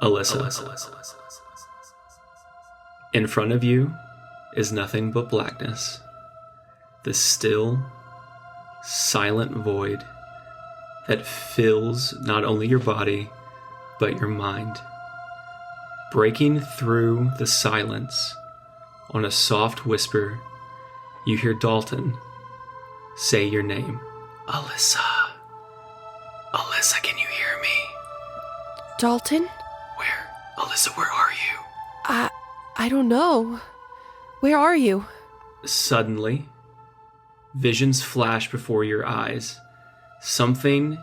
Alissa. In front of you is nothing but blackness. The still, silent void that fills not only your body, but your mind. Breaking through the silence, on a soft whisper, you hear Dalton say your name. Alissa. Alissa, can you hear me? Dalton? Where? Alissa, where are you? I don't know. Where are you? Suddenly, visions flash before your eyes. Something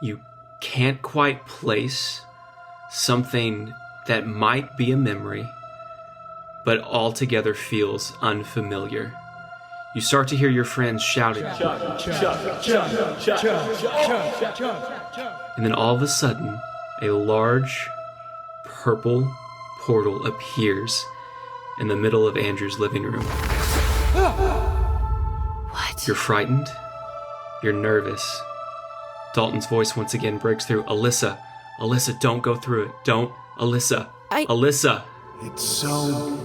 you can't quite place. Something that might be a memory, but altogether feels unfamiliar. You start to hear your friends shouting. And then all of a sudden, a large purple portal appears in the middle of Andrew's living room. What? You're frightened. You're nervous. Dalton's voice once again breaks through. Alissa, don't go through it. Don't. Alissa. Alissa. It's so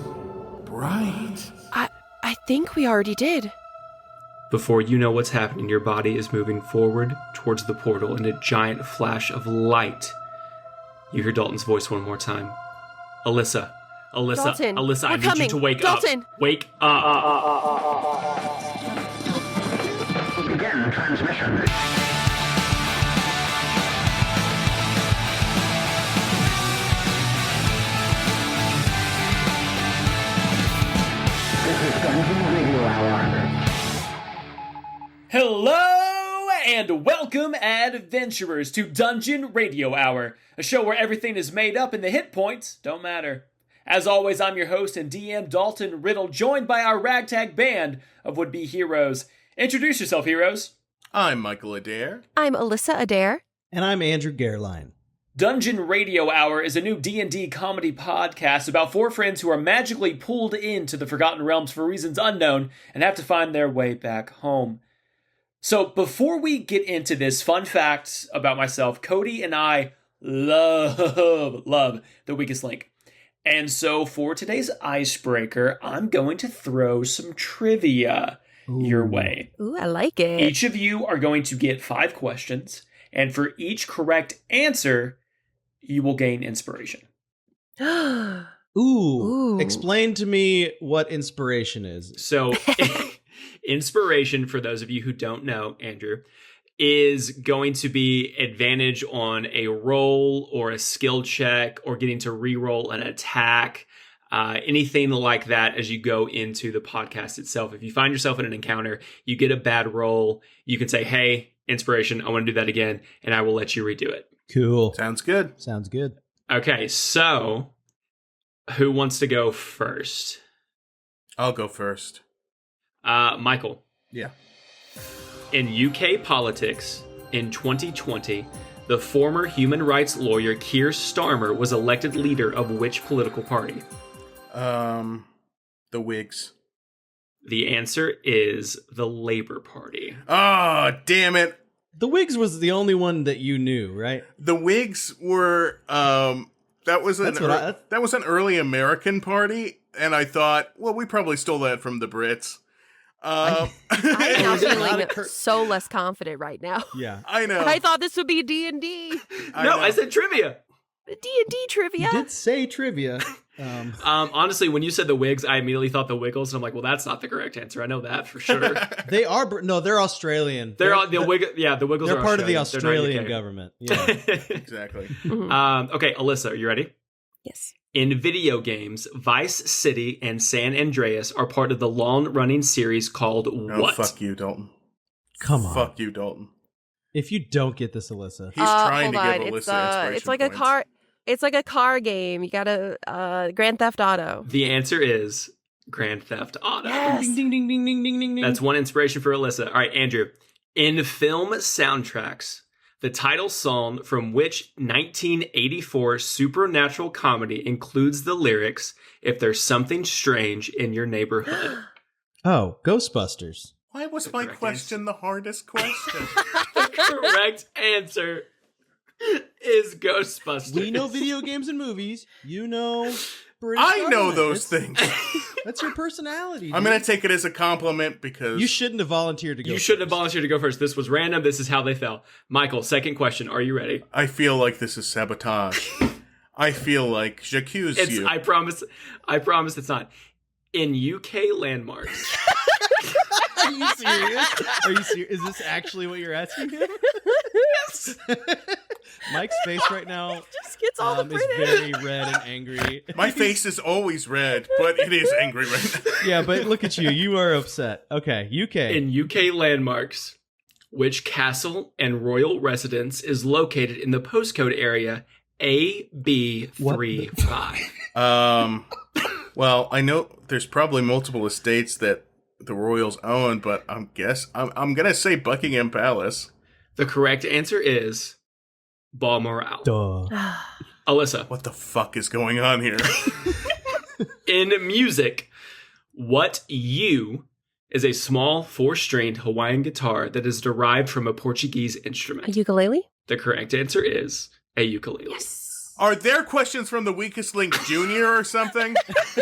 bright. I think we already did. Before you know what's happening, your body is moving forward towards the portal in a giant flash of light. You hear Dalton's voice one more time. Alissa, Dalton, Alissa, I coming. need you to wake Dalton. up. Wake up. Begin transmission. This is Dungeon Radio Hour. Hello and welcome, adventurers, to Dungeon Radio Hour, a show where everything is made up and the hit points don't matter. As always, I'm your host and DM, Dalton Riddle, joined by our ragtag band of would-be heroes. Introduce yourself, heroes. I'm Michael Adair. I'm Alissa Adair. And I'm Andrew Gehrlein. Dungeon Radio Hour is a new D&D comedy podcast about four friends who are magically pulled into the Forgotten Realms for reasons unknown and have to find their way back home. So before we get into this, fun fact about myself, Cody and I love The Weakest Link. And so for today's icebreaker, I'm going to throw some trivia your way. Ooh, I like it. Each of you are going to get 5 questions, and for each correct answer, you will gain inspiration. Ooh. Explain to me what inspiration is. So, inspiration, for those of you who don't know, Andrew, is going to be advantage on a roll or a skill check or getting to re-roll an attack, anything like that as you go into the podcast itself. If you find yourself in an encounter, you get a bad roll, you can say, hey, inspiration, I want to do that again, and I will let you redo it. Cool. Sounds good. Sounds good. Okay, so who wants to go first? I'll go first. Michael. Yeah. In UK politics, in 2020, the former human rights lawyer Keir Starmer was elected leader of which political party? The Whigs. The answer is the Labour Party. Oh, damn it. The Whigs was the only one that you knew, right? The Whigs were, that was an early American party, and I thought, well, we probably stole that from the Brits. I'm now feeling so less confident right now. Yeah. I know. I thought this would be D&D. I said trivia. D&D trivia. You did say trivia. Honestly, when you said the Whigs, I immediately thought the Wiggles, and I'm like, well, that's not the correct answer. I know that for sure. They are, no, they're Australian. The Wiggles they're are part of the Australian Australian government. Yeah. Exactly. Okay, Alissa, are you ready? Yes. In video games, Vice City and San Andreas are part of the long-running series called what? Oh, fuck you, Dalton. Come on. Fuck you, Dalton. If you don't get this, Alyssa. He's trying to hold give on. Alyssa inspiration It's like points. a car. It's like a car game. You gotta Grand Theft Auto. The answer is Grand Theft Auto. Yes. Ding, ding, ding, ding, ding, ding, ding. That's one inspiration for Alyssa. All right, Andrew. In film soundtracks, the title song from which 1984 supernatural comedy includes the lyrics, "If there's something strange in your neighborhood"? Oh, Ghostbusters. Why was my question the hardest question? The correct answer is Ghostbusters. We know video games and movies. You know British I know government. those things. That's your personality. Dude. I'm going to take it as a compliment because... You shouldn't have volunteered to go You shouldn't have volunteered to go first. This was random. This is how they fell. Michael, second question. Are you ready? I feel like this is sabotage. I feel like j'accuse you. I promise it's not. In UK landmarks. Are you serious? Are you serious? Is this actually what you're asking him? Yes. Mike's face right now Just gets all the is British. very red and angry. My face is always red, but it is angry right now. Yeah, but look at you. You are upset. Okay, UK. In UK landmarks, which castle and royal residence is located in the postcode area AB35? Well, I know there's probably multiple estates that the royals own, but I'm gonna say Buckingham Palace. The correct answer is Balmoral. Duh. Alissa, What the fuck is going on here? in music, what U is a small 4-stringed Hawaiian guitar that is derived from a Portuguese instrument? A ukulele? The correct answer is a ukulele. Yes. Are there questions from the Weakest Link Junior or something?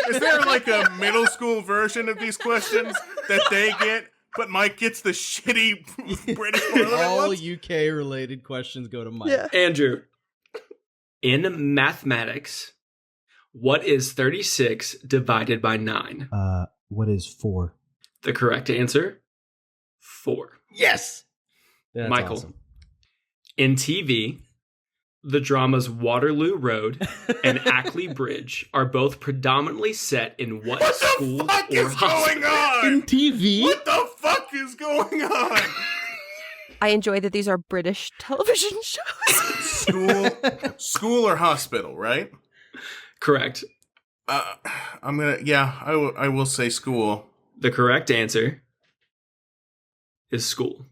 Is there like a middle school version of these questions that they get, but Mike gets the shitty British Parliament All ones? UK related questions go to Mike. Yeah. Andrew, in mathematics, what is 36 divided by 9? What is 4? The correct answer, 4. Yes. That's Michael. awesome. In TV, the dramas Waterloo Road and Ackley Bridge are both predominantly set in what school What the fuck or is hospital? going on? In TV? What the fuck is going on? I enjoy that these are British television shows. School or hospital, right? Correct. I will say school. The correct answer is school.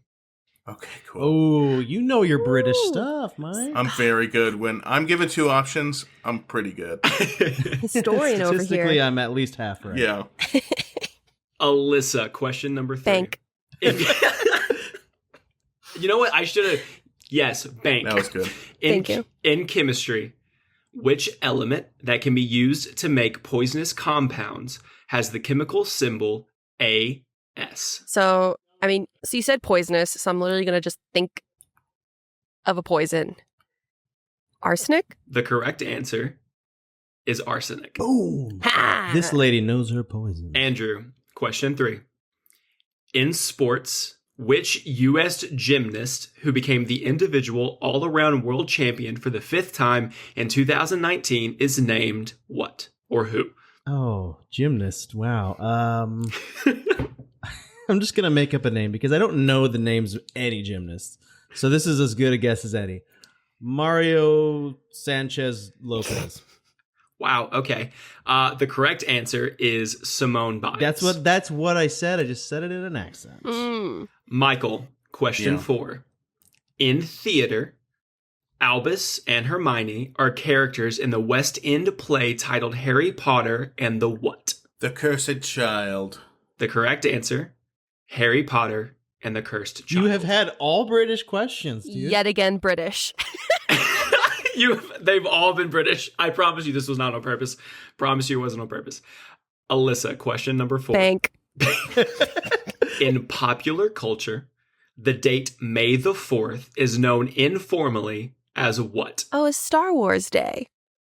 Okay, cool. Oh, you know your British Ooh. stuff, Mike. I'm very good. When I'm given 2 options, I'm pretty good. Historian over Statistically, here. I'm at least half right. Yeah. Alyssa, question number 3. Bank. You know what? I should have. Yes, bank. That was good. Thank you. In chemistry, which element that can be used to make poisonous compounds has the chemical symbol AS? So you said poisonous, so I'm literally going to just think of a poison. Arsenic? The correct answer is arsenic. Boom. Ha! This lady knows her poison. Andrew, question 3. In sports, which U.S. gymnast who became the individual all-around world champion for the 5th time in 2019 is named what or who? Oh, gymnast. Wow. I'm just going to make up a name because I don't know the names of any gymnasts. So this is as good a guess as any. Mario Sanchez Lopez. Wow, okay. The correct answer is Simone Biles. That's what I said. I just said it in an accent. Michael, question Yeah. 4. In theater, Albus and Hermione are characters in the West End play titled Harry Potter and the what? The Cursed Child. The correct answer, Harry Potter and the Cursed Child. You have had all British questions, dude. Yet again, British. They've all been British. I promise you this was not on purpose. Promise you it wasn't on purpose. Alyssa, question number 4. Bank. In popular culture, the date May the 4th is known informally as what? Oh, it's Star Wars Day.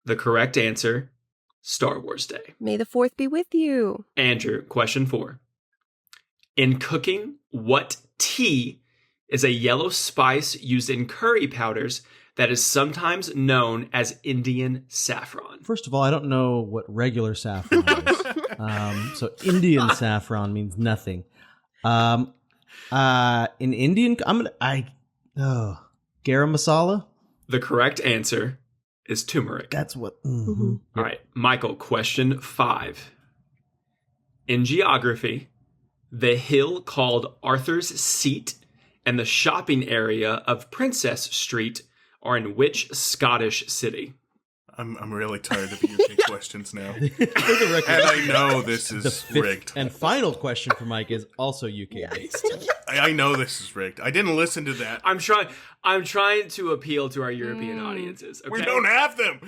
The correct answer, Star Wars Day. May the 4th be with you. Andrew, question 4. In cooking, what tea is a yellow spice used in curry powders that is sometimes known as Indian saffron? First of all, I don't know what regular saffron is. So Indian saffron means nothing. In Indian, garam masala. The correct answer is turmeric. That's what. Mhm. All right, Michael, question 5. In geography, the hill called Arthur's Seat and the shopping area of Princess Street are in which Scottish city? I'm really tired of UK questions now. For the record, And I know this the is fifth rigged. and final question for Mike is also UK based. I know this is rigged. I didn't listen to that. I'm trying to appeal to our European audiences. Okay? We don't have them.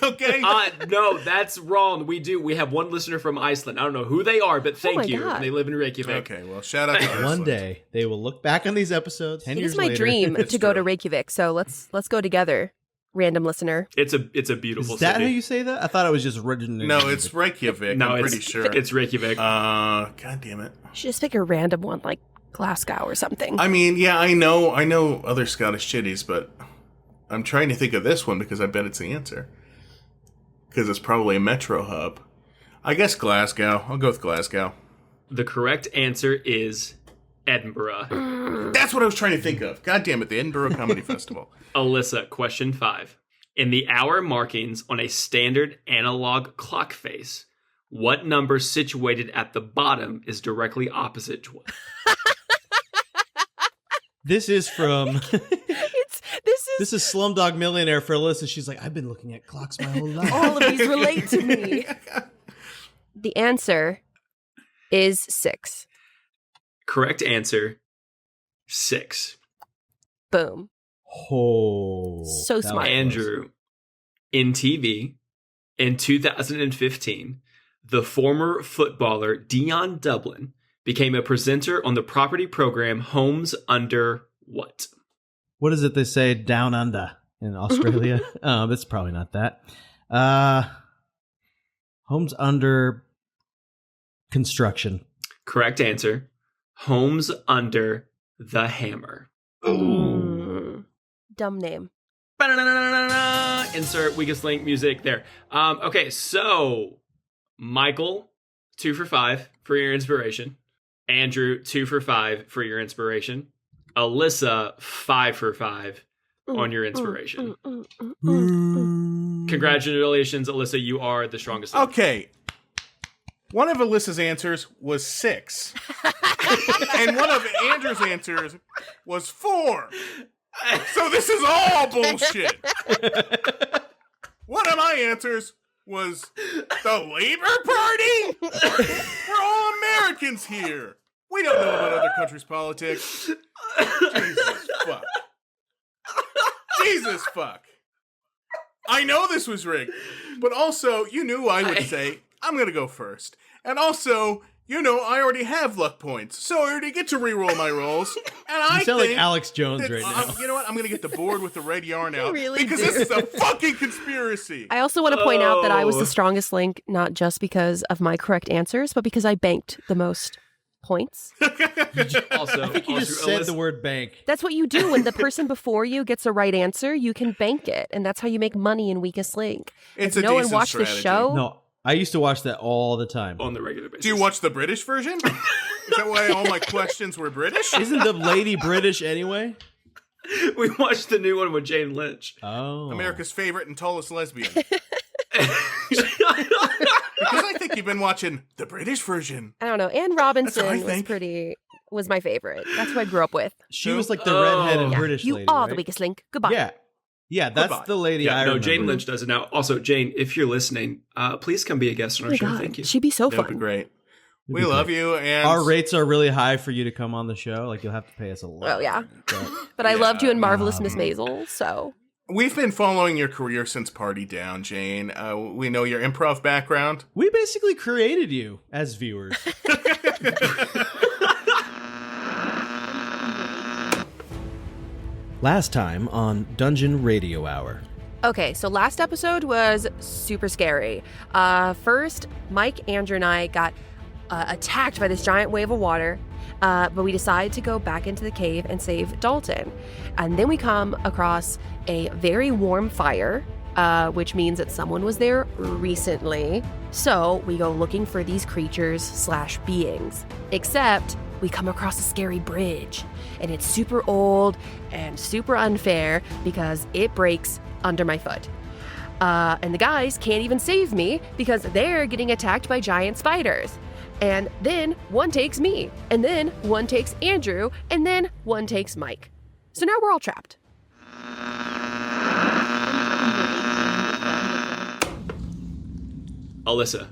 Okay. No, that's wrong. We do. We have one listener from Iceland. I don't know who they are, but thank my you. God. They live in Reykjavik. Okay, well, shout out to One Iceland. day they will look back on these episodes 10 It years is my later. dream It's to go to true. Reykjavik, so let's go together, random listener. It's a beautiful Is that city. how you say that? I thought it was just written. No, it's Reykjavik. No, I'm it's pretty sure. It's Reykjavik. God damn it. You should just pick a random one, like Glasgow or something. I mean, yeah, I know other Scottish cities, but I'm trying to think of this one because I bet it's the answer. Because it's probably a metro hub. I guess Glasgow. I'll go with Glasgow. The correct answer is Edinburgh. That's what I was trying to think of. God damn it, the Edinburgh Comedy Festival. Alyssa, question 5. In the hour markings on a standard analog clock face, what number situated at the bottom is directly opposite to what? This is from. This is This is Slumdog Millionaire for Alyssa. She's like, I've been looking at clocks my whole life. all of these relate to me. The answer is 6. Correct answer, 6. Boom. Oh, So that was smart. close. Andrew, in TV, in 2015, the former footballer Dion Dublin became a presenter on the property program Homes Under what? What is it they say down under in Australia? It's probably not that. Homes under construction. Correct answer, Homes Under the Hammer. Dumb name. Ba-na-na-na-na-na. Insert weakest link music there. Okay, so Michael, 2 for 5 for your inspiration. Andrew, 2 for 5 for your inspiration. Alyssa, 5 for 5 on your inspiration. Congratulations, Alyssa. You are the strongest. Okay. One of Alyssa's answers was 6. And one of Andrew's answers was 4. So this is all bullshit. One of my answers was the Labor Party? We're all Americans here. We don't know about other countries' politics. Jesus fuck. Jesus fuck. I know this was rigged, but also, you knew I would say, I'm going to go first. And also, you know, I already have luck points, so I already get to re-roll my rolls. And I You sound think like Alex Jones that, right now. you know what? I'm going to get the board with the red yarn out. really because do. this is a fucking conspiracy. I also want to point out that I was Oh. the strongest link, not just because of my correct answers, but because I banked the most points. Also, I think you just said the word bank. That's what you do when the person before you gets a right answer. You can bank it, and that's how you make money in Weakest Link. It's If a no one decent watched the strategy. show. No, I used to watch that all the time. on the regular basis. Do you watch the British version? Is that why all my questions were British? Isn't the lady British anyway? We watched the new one with Jane Lynch. Oh. America's favorite and tallest lesbian. Because I think you've been watching the British version. I don't know. Anne That's what I Robinson think. was my favorite. That's who I grew up with. She was like the Oh. redheaded Yeah, British You lady, are right? the Weakest Link. Goodbye. Yeah. Yeah, that's Goodbye. the lady I Yeah, no, remember. Jane Lynch does it now. Also, Jane, if you're listening, please come be a guest on Oh our my show. God. Thank you. She'd be so That'd be fun. great. It'd We be love great. you, and Our rates are really high for you to come on the show. Like, you'll have to pay us a lot. Oh, yeah. But But I loved you in Marvelous Um, Miss Maisel, so. we've been following your career since Party Down, Jane. We know your improv background. we basically created you as viewers. Last time on Dungeon Radio Hour. Okay, so last episode was super scary. First, Mike, Andrew, and I got attacked by this giant wave of water, but we decided to go back into the cave and save Dalton. And then we come across a very warm fire, which means that someone was there recently. So we go looking for these creatures / beings. Except we come across a scary bridge, and it's super old and super unfair because it breaks under my foot. And the guys can't even save me because they're getting attacked by giant spiders. And then one takes me, and then one takes Andrew, and then one takes Mike. So now we're all trapped. Alissa,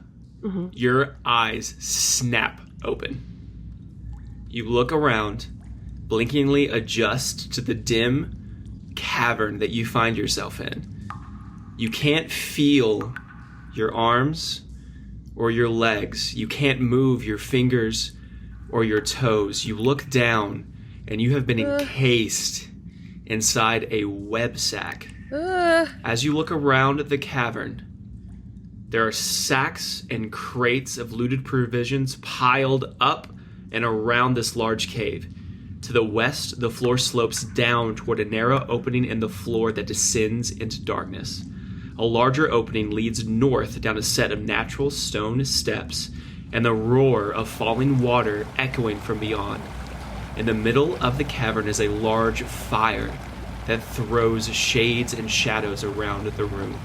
your eyes snap open. You look around, blinkingly adjust to the dim cavern that you find yourself in. You can't feel your arms or your legs. You can't move your fingers or your toes. You look down, and you have been encased inside a web sack. As you look around the cavern, there are sacks and crates of looted provisions piled up and around this large cave. To the west, the floor slopes down toward a narrow opening in the floor that descends into darkness. A larger opening leads north down a set of natural stone steps, and the roar of falling water echoing from beyond. In the middle of the cavern is a large fire that throws shades and shadows around the room.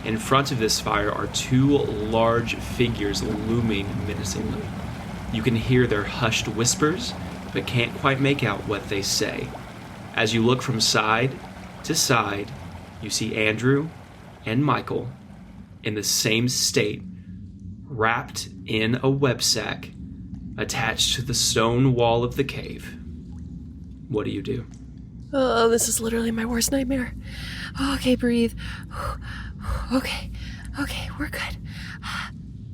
In front of this fire are two large figures looming menacingly. You can hear their hushed whispers, but can't quite make out what they say. As you look from side to side, you see Andrew and Michael in the same state, wrapped in a web sack attached to the stone wall of the cave. What do you do? Oh, this is literally my worst nightmare. Okay, breathe. Okay, we're good.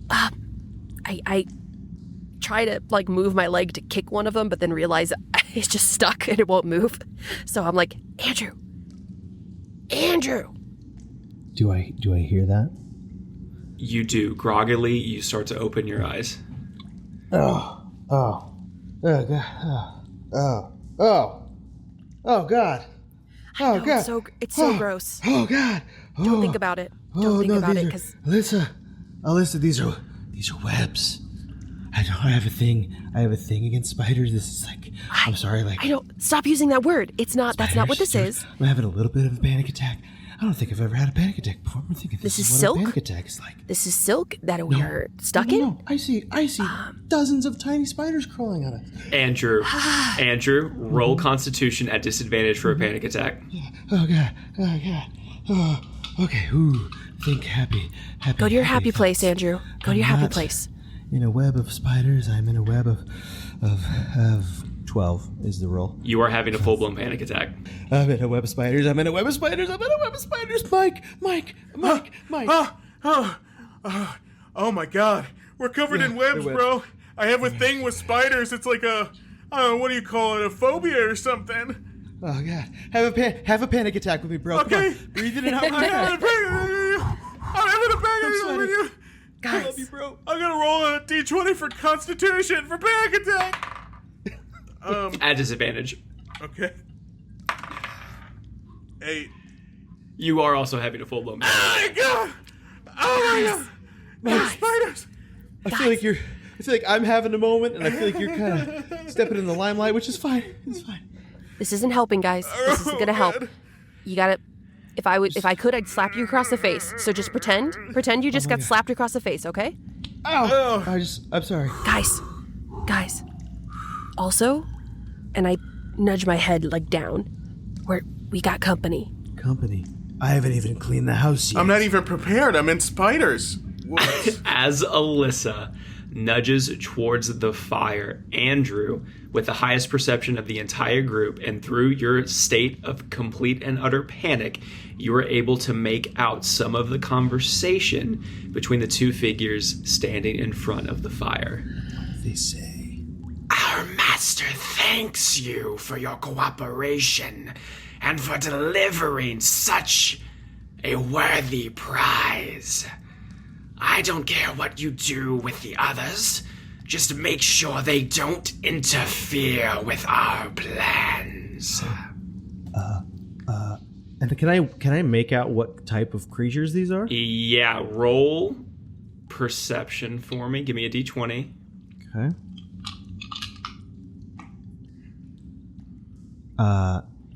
I try to move my leg to kick one of them, but then realize it's just stuck and it won't move. So I'm like, Andrew. Do I hear that? You do. Groggily, you start to open your eyes. Oh God. Oh God. I know, it's so gross. Oh God. Don't think about it. Don't think about it, because Alissa, these are webs. I have a thing against spiders. This is I'm sorry. I don't. Stop using that word. It's not. That's not what this is. I'm having a little bit of a panic attack. I don't think I've ever had a panic attack before. I'm thinking this is what silk? a panic attack is like. This is silk that we are stuck in? No. I see dozens of tiny spiders crawling on it. Andrew, roll Constitution at disadvantage for a panic attack. Oh God. Oh, okay. Ooh, think happy. Go to your happy place, Andrew. Go to your happy place. In a web of spiders, I'm in a web of 12 is the roll. You are having a full-blown panic attack. I'm in a web of spiders. Mike. Oh my God. We're covered in webs, bro. I have a thing with spiders. It's like I don't know, what do you call it? A phobia or something. Oh God. Have a panic attack with me, bro. Okay. Come on. Breathe it out. I'm having a panic attack with you. Guys. I love you, bro. I'm gonna roll a d20 for Constitution for panic attack. At disadvantage. Okay. 8. You are also having a full-blown panic attack. Oh my God! Spiders! I feel like I'm having a moment, and I feel like you're kind of stepping in the limelight, which is fine. It's fine. This isn't helping, guys. This isn't gonna help. You gotta. If I could, I'd slap you across the face. So just pretend you just got slapped across the face, okay? Ow! I'm sorry. Guys. Also, and I nudge my head down. We got company. Company. I haven't even cleaned the house yet. I'm not even prepared. I'm in spiders. As Alissa nudges towards the fire, Andrew, with the highest perception of the entire group, and through your state of complete and utter panic, you are able to make out some of the conversation between the two figures standing in front of the fire. They say, "Our master thanks you for your cooperation and for delivering such a worthy prize. I don't care what you do with the others. Just make sure they don't interfere with our plans." And can I make out what type of creatures these are? Yeah, roll perception for me. Give me a d20. Okay.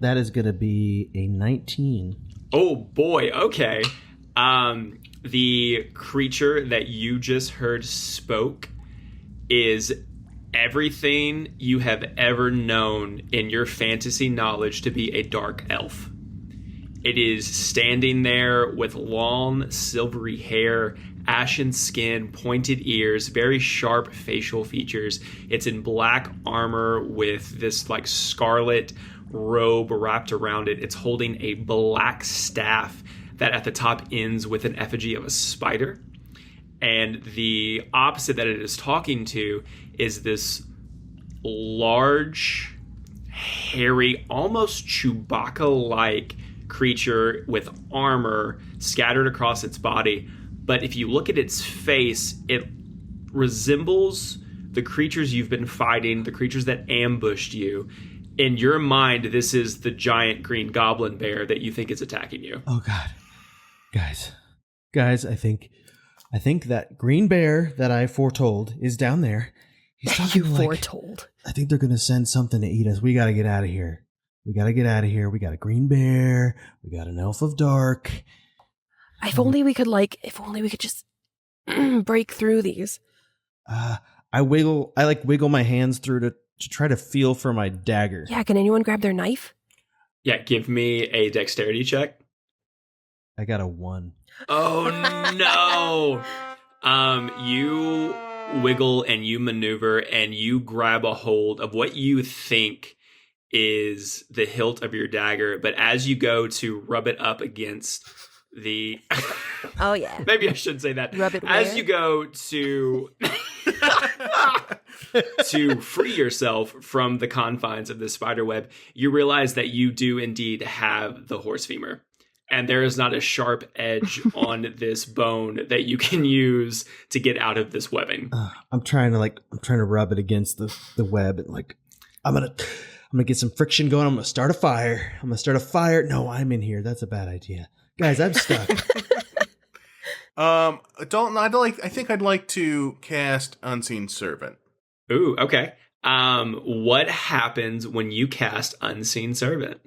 That is going to be a 19. Oh boy, okay. The creature that you just heard spoke is everything you have ever known in your fantasy knowledge to be a dark elf. It is standing there with long, silvery hair, ashen skin, pointed ears, very sharp facial features. It's in black armor with this like scarlet robe wrapped around it. It's holding a black staff that at the top ends with an effigy of a spider. And the opposite that it is talking to is this large, hairy, almost Chewbacca-like creature with armor scattered across its body. But if you look at its face, it resembles the creatures you've been fighting, the creatures that ambushed you. In your mind, this is the giant green goblin bear that you think is attacking you. Oh God, guys, I think that green bear that I foretold is down there. He's talking Foretold. I think they're gonna send something to eat us. We gotta get out of here. We got a green bear. We got an elf of dark. If only we could just break through these. I wiggle my hands through to try to feel for my dagger. Yeah, can anyone grab their knife? Yeah, give me a dexterity check. I got a 1. Oh no! You wiggle and you maneuver and you grab a hold of what you think is the hilt of your dagger, but as you go to rub it up against the Oh yeah. maybe I shouldn't say that. Rub it as where? you go to free yourself from the confines of the spider web, you realize that you do indeed have the horse femur. And there is not a sharp edge on this bone that you can use to get out of this webbing. I'm trying to rub it against the web and I'm gonna get some friction going. I'm gonna start a fire. No, I'm in here. That's a bad idea. Guys, I'm stuck. Dalton, I think I'd like to cast Unseen Servant. Ooh, okay. What happens when you cast Unseen Servant?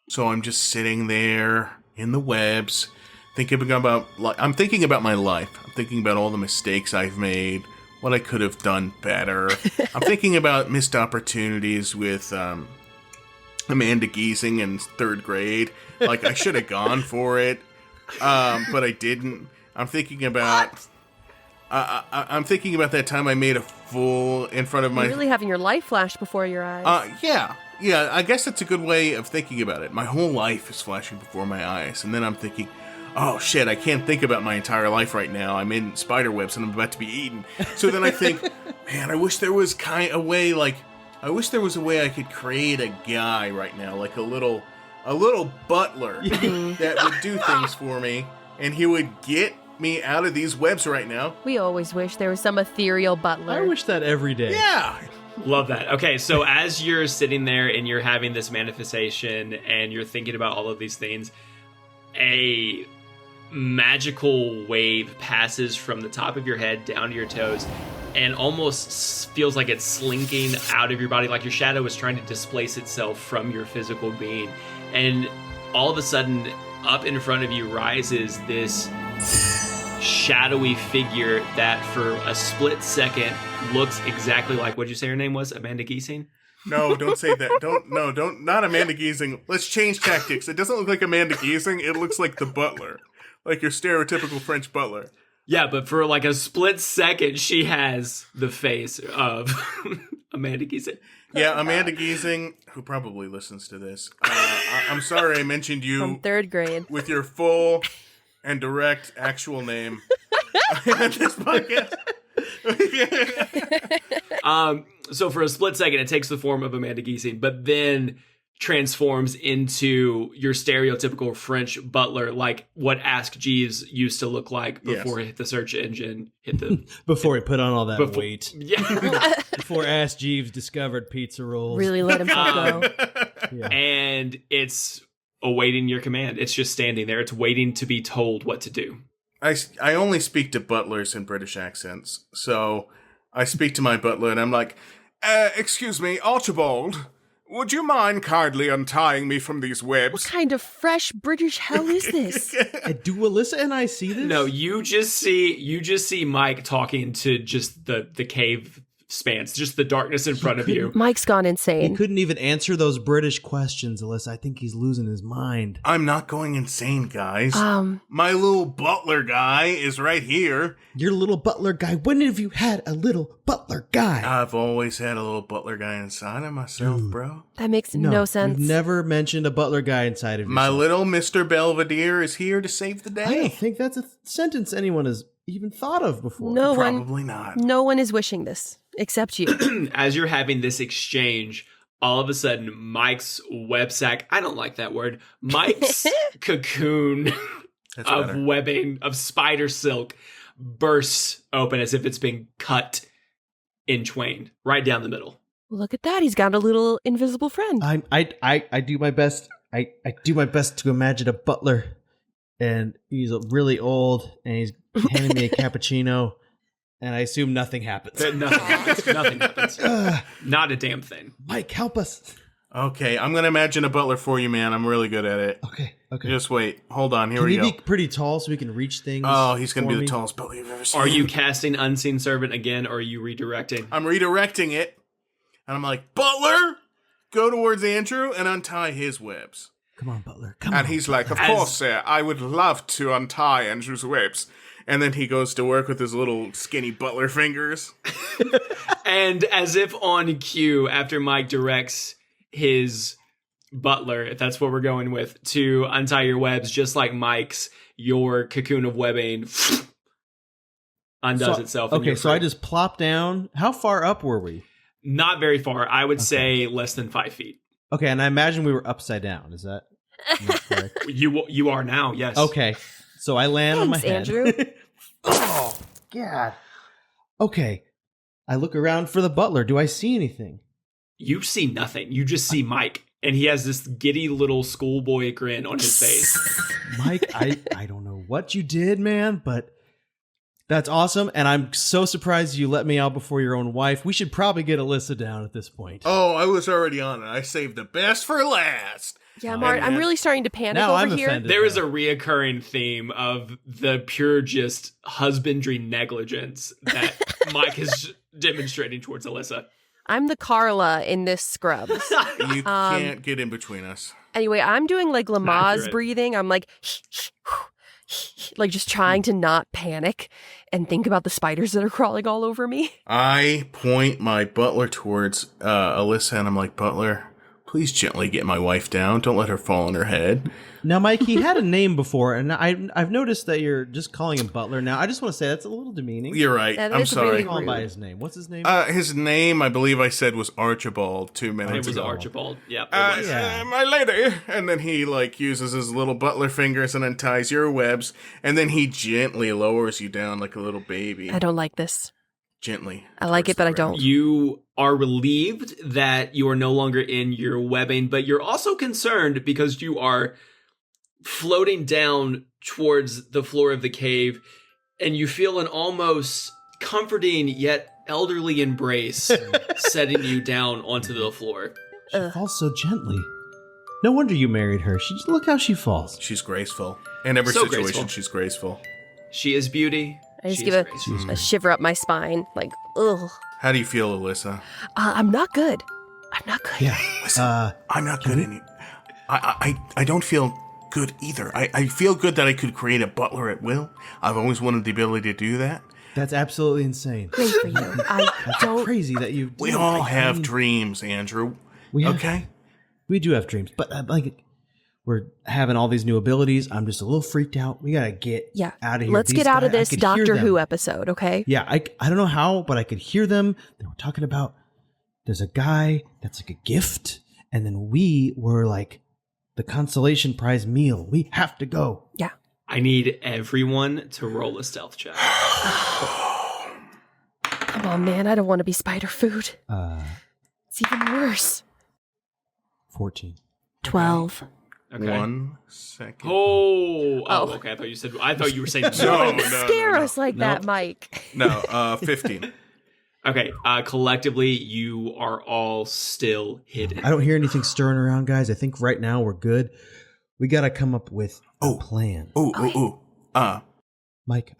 So I'm just sitting there in the webs, thinking about I'm thinking about my life. I'm thinking about all the mistakes I've made, what I could have done better. I'm thinking about missed opportunities with Amanda Giesing in 3rd grade. Like I should have gone for it, but I didn't. I'm thinking about I'm thinking about that time I made a fool in front of my. You're really having your life flash before your eyes. Yeah, I guess that's a good way of thinking about it. My whole life is flashing before my eyes, and then I'm thinking, oh shit, I can't think about my entire life right now. I'm in spider webs and I'm about to be eaten. So then I think, man, I wish there was a way I could create a guy right now, like a little butler that would do things for me, and he would get me out of these webs right now. We always wish there was some ethereal butler. I wish that every day. Yeah. Love that. Okay, so as you're sitting there and you're having this manifestation and you're thinking about all of these things, a magical wave passes from the top of your head down to your toes and almost feels like it's slinking out of your body, like your shadow is trying to displace itself from your physical being. And all of a sudden, up in front of you rises this shadowy figure that for a split second looks exactly like, what'd you say her name was? Amanda Giesing? No, don't say that. Not Amanda Giesing. Let's change tactics. It doesn't look like Amanda Giesing. It looks like the butler. Like your stereotypical French butler. Yeah, but for like a split second, she has the face of Amanda Giesing. Yeah, Amanda Giesing, who probably listens to this. I'm sorry I mentioned you From 3rd grade. with your full and direct actual name on this podcast. So for a split second, it takes the form of Amanda Giesing, but then transforms into your stereotypical French butler, like what Ask Jeeves used to look like before it hit the search engine, before he put on all that weight. Yeah. Before Ask Jeeves discovered pizza rolls. Really let himself go. Yeah. And it's awaiting your command. It's just standing there. It's waiting to be told what to do. I only speak to butlers in British accents, so I speak to my butler and I'm like, excuse me, Archibald, would you mind kindly untying me from these webs? What kind of fresh British hell is this? Do Alissa and I see this? No, you just see Mike talking to just the cave spans, just the darkness in front of you. Mike's gone He insane. couldn't even answer those British questions, Alyssa. I think he's losing his mind. I'm not going insane, guys. Um, My little butler guy is right here. Your little butler guy. When have you had a little butler guy? I've always had a little butler guy inside of myself, bro. that makes no sense. You've never mentioned a butler guy inside of yourself. My little Mr. Belvedere is here to save the I don't day. think that's a sentence anyone has even thought of before. No one, Probably not. no one is wishing this except you. As you're having this exchange, all of a sudden, Mike's web sack, I don't like that word, Mike's cocoon That's of better. webbing, of spider silk, bursts open as if it's been cut in twain, right down the middle. Look at that. He's got a little invisible friend. I do my best. I do my best to imagine a butler, and he's really old, and he's handing me a cappuccino, and I assume nothing happens. Nothing happens. Nothing happens. Ugh. Not a damn thing. Mike, help us. Okay, I'm going to imagine a butler for you, man. I'm really good at it. Okay. Just wait. Hold on. Here Can we he go. be pretty tall so we can reach things? Oh, he's going to for be the me? tallest butler you've ever seen. Are you casting Unseen Servant again, or are you redirecting? I'm redirecting it, and I'm like, Butler, go towards Andrew and untie his webs. Come on, butler. Come on. And he's like, of As- course, sir. I would love to untie Andrew's webs. And then he goes to work with his little skinny butler fingers. And as if on cue, after Mike directs his butler, if that's what we're going with, to untie your webs, just like Mike's, your cocoon of webbing undoes itself. and Okay, you're so I free. just plop down. How far up were we? Not very far. I would say less than 5 feet. Okay, and I imagine we were upside down. Is that not correct? You are now, yes. Okay, so I land on my Thanks, head. Andrew. Oh, God. Okay, I look around for the butler. Do I see anything? You see nothing. You just see Mike, and he has this giddy little schoolboy grin on his face. Mike, I don't know what you did, man, but that's awesome, and I'm so surprised you let me out before your own wife. We should probably get Alyssa down at this point. Oh, I was already on it. I saved the best for last. Yeah, Mart, I'm man. really starting to panic Now over I'm here. offended. There is a reoccurring theme of the pure just husbandry negligence that Mike is demonstrating towards Alyssa. I'm the Carla in this Scrubs. You can't get in between us. Anyway, I'm doing like Lamaze Accurate. breathing. I'm like, like just trying to not panic and think about the spiders that are crawling all over me. I point my butler towards Alyssa, and I'm like, Butler, please gently get my wife down. Don't let her fall on her head. Now, Mike, he had a name before, and I've noticed that you're just calling him Butler. Now, I just want to say that's a little demeaning. You're right. That I'm is sorry. really Call him by rude. his name. What's his name? His name, I believe I said, was Archibald 2 minutes It was ago. Archibald. Yep. Uh, It was. Yeah. my lady. And then he like uses his little butler fingers and unties your webs, and then he gently lowers you down like a little baby. I don't like this. Gently. I like it, towards but the I ground. don't. You are relieved that you are no longer in your webbing, but you're also concerned because you are floating down towards the floor of the cave, and you feel an almost comforting yet elderly embrace setting you down onto the floor. She falls so gently. No wonder you married her. Look how she falls. She's graceful. In every So situation, graceful. she's graceful. She is beauty. I just She give is a, grace. a shiver up my spine. Like, ugh. How do you feel, Alyssa? I'm not good. I'm not good. Yeah. I'm not good in it. I don't feel good either. I feel good that I could create a butler at will. I've always wanted the ability to do that. That's absolutely insane. Great for you. I don't. Crazy that you. We do. all I have mean, dreams, Andrew. We have, Okay? We do have dreams, but we're having all these new abilities. I'm just a little freaked out. We gotta get Yeah. out of here. Let's These get out of guys- this I could hear Doctor them. Who episode, okay? Yeah, I don't know how, but I could hear them. They were talking about there's a guy that's like a gift, and then we were like the consolation prize meal. We have to go. Yeah. I need everyone to roll a stealth check. Come on, man. I don't want to be spider food. It's even worse. 14. 12. Okay. 1 second. Oh, Oh. okay. I thought you were saying No, Don't scare no. us like that, Mike. No, 15. Okay. Collectively, you are all still hidden. I don't hear anything stirring around, guys. I think right now we're good. We got to come up with a plan. Ooh. Mike,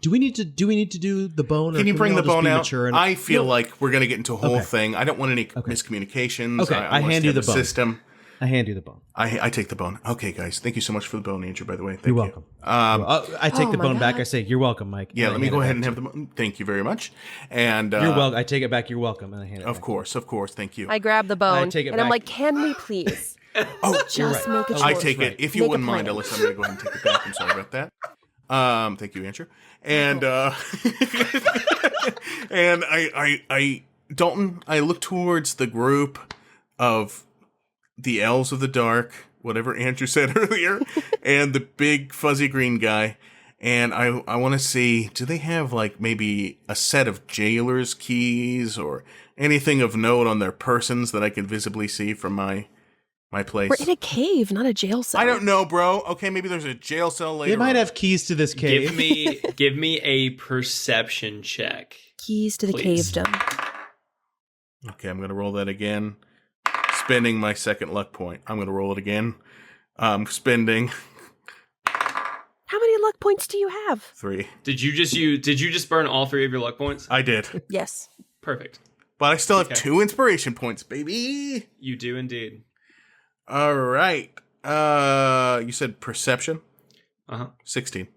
do we need to do the bone? Or Can you bring we the all just bone be out? mature and- I feel like we're going to get into a whole Okay. thing. I don't want any miscommunications. Okay, I want to hand you stay the bone. system. I hand you the bone. I take the bone. Okay, guys. Thank you so much for the bone, Andrew, by the way. Thank You're you. welcome. I take Oh the my bone back. God. I say, you're welcome, Mike. Yeah, And I let me hand go it ahead back and to have the bone. Thank you very much. And you. You're welcome. I take it back. You're welcome. And I hand it Of back. course. Thank you. I grab the bone I take it and I'm back. like, can we please Oh, just make a choice? I take it. If you Make a wouldn't mind, plan. Alyssa, I'm going to go ahead and take it back. I'm sorry about that. Thank you, Andrew. And and I Dalton, I look towards the group of the elves of the dark, whatever Andrew said earlier, and the big fuzzy green guy. And I want to see, do they have like maybe a set of jailer's keys or anything of note on their persons that I could visibly see from my place? We're in a cave, not a jail cell. I don't know, bro. Okay, maybe there's a jail cell later. They might on. have keys to this cave. Give me a perception check. Keys to the Please. cavedom. Okay, I'm going to roll that again. Spending my second luck point. I'm going to roll it again. Spending How many luck points do you have? 3. Did you just burn all 3 of your luck points? I did. Yes. Perfect. But I still have Okay. 2 inspiration points, baby. You do indeed. All right. You said perception? Uh-huh. 16.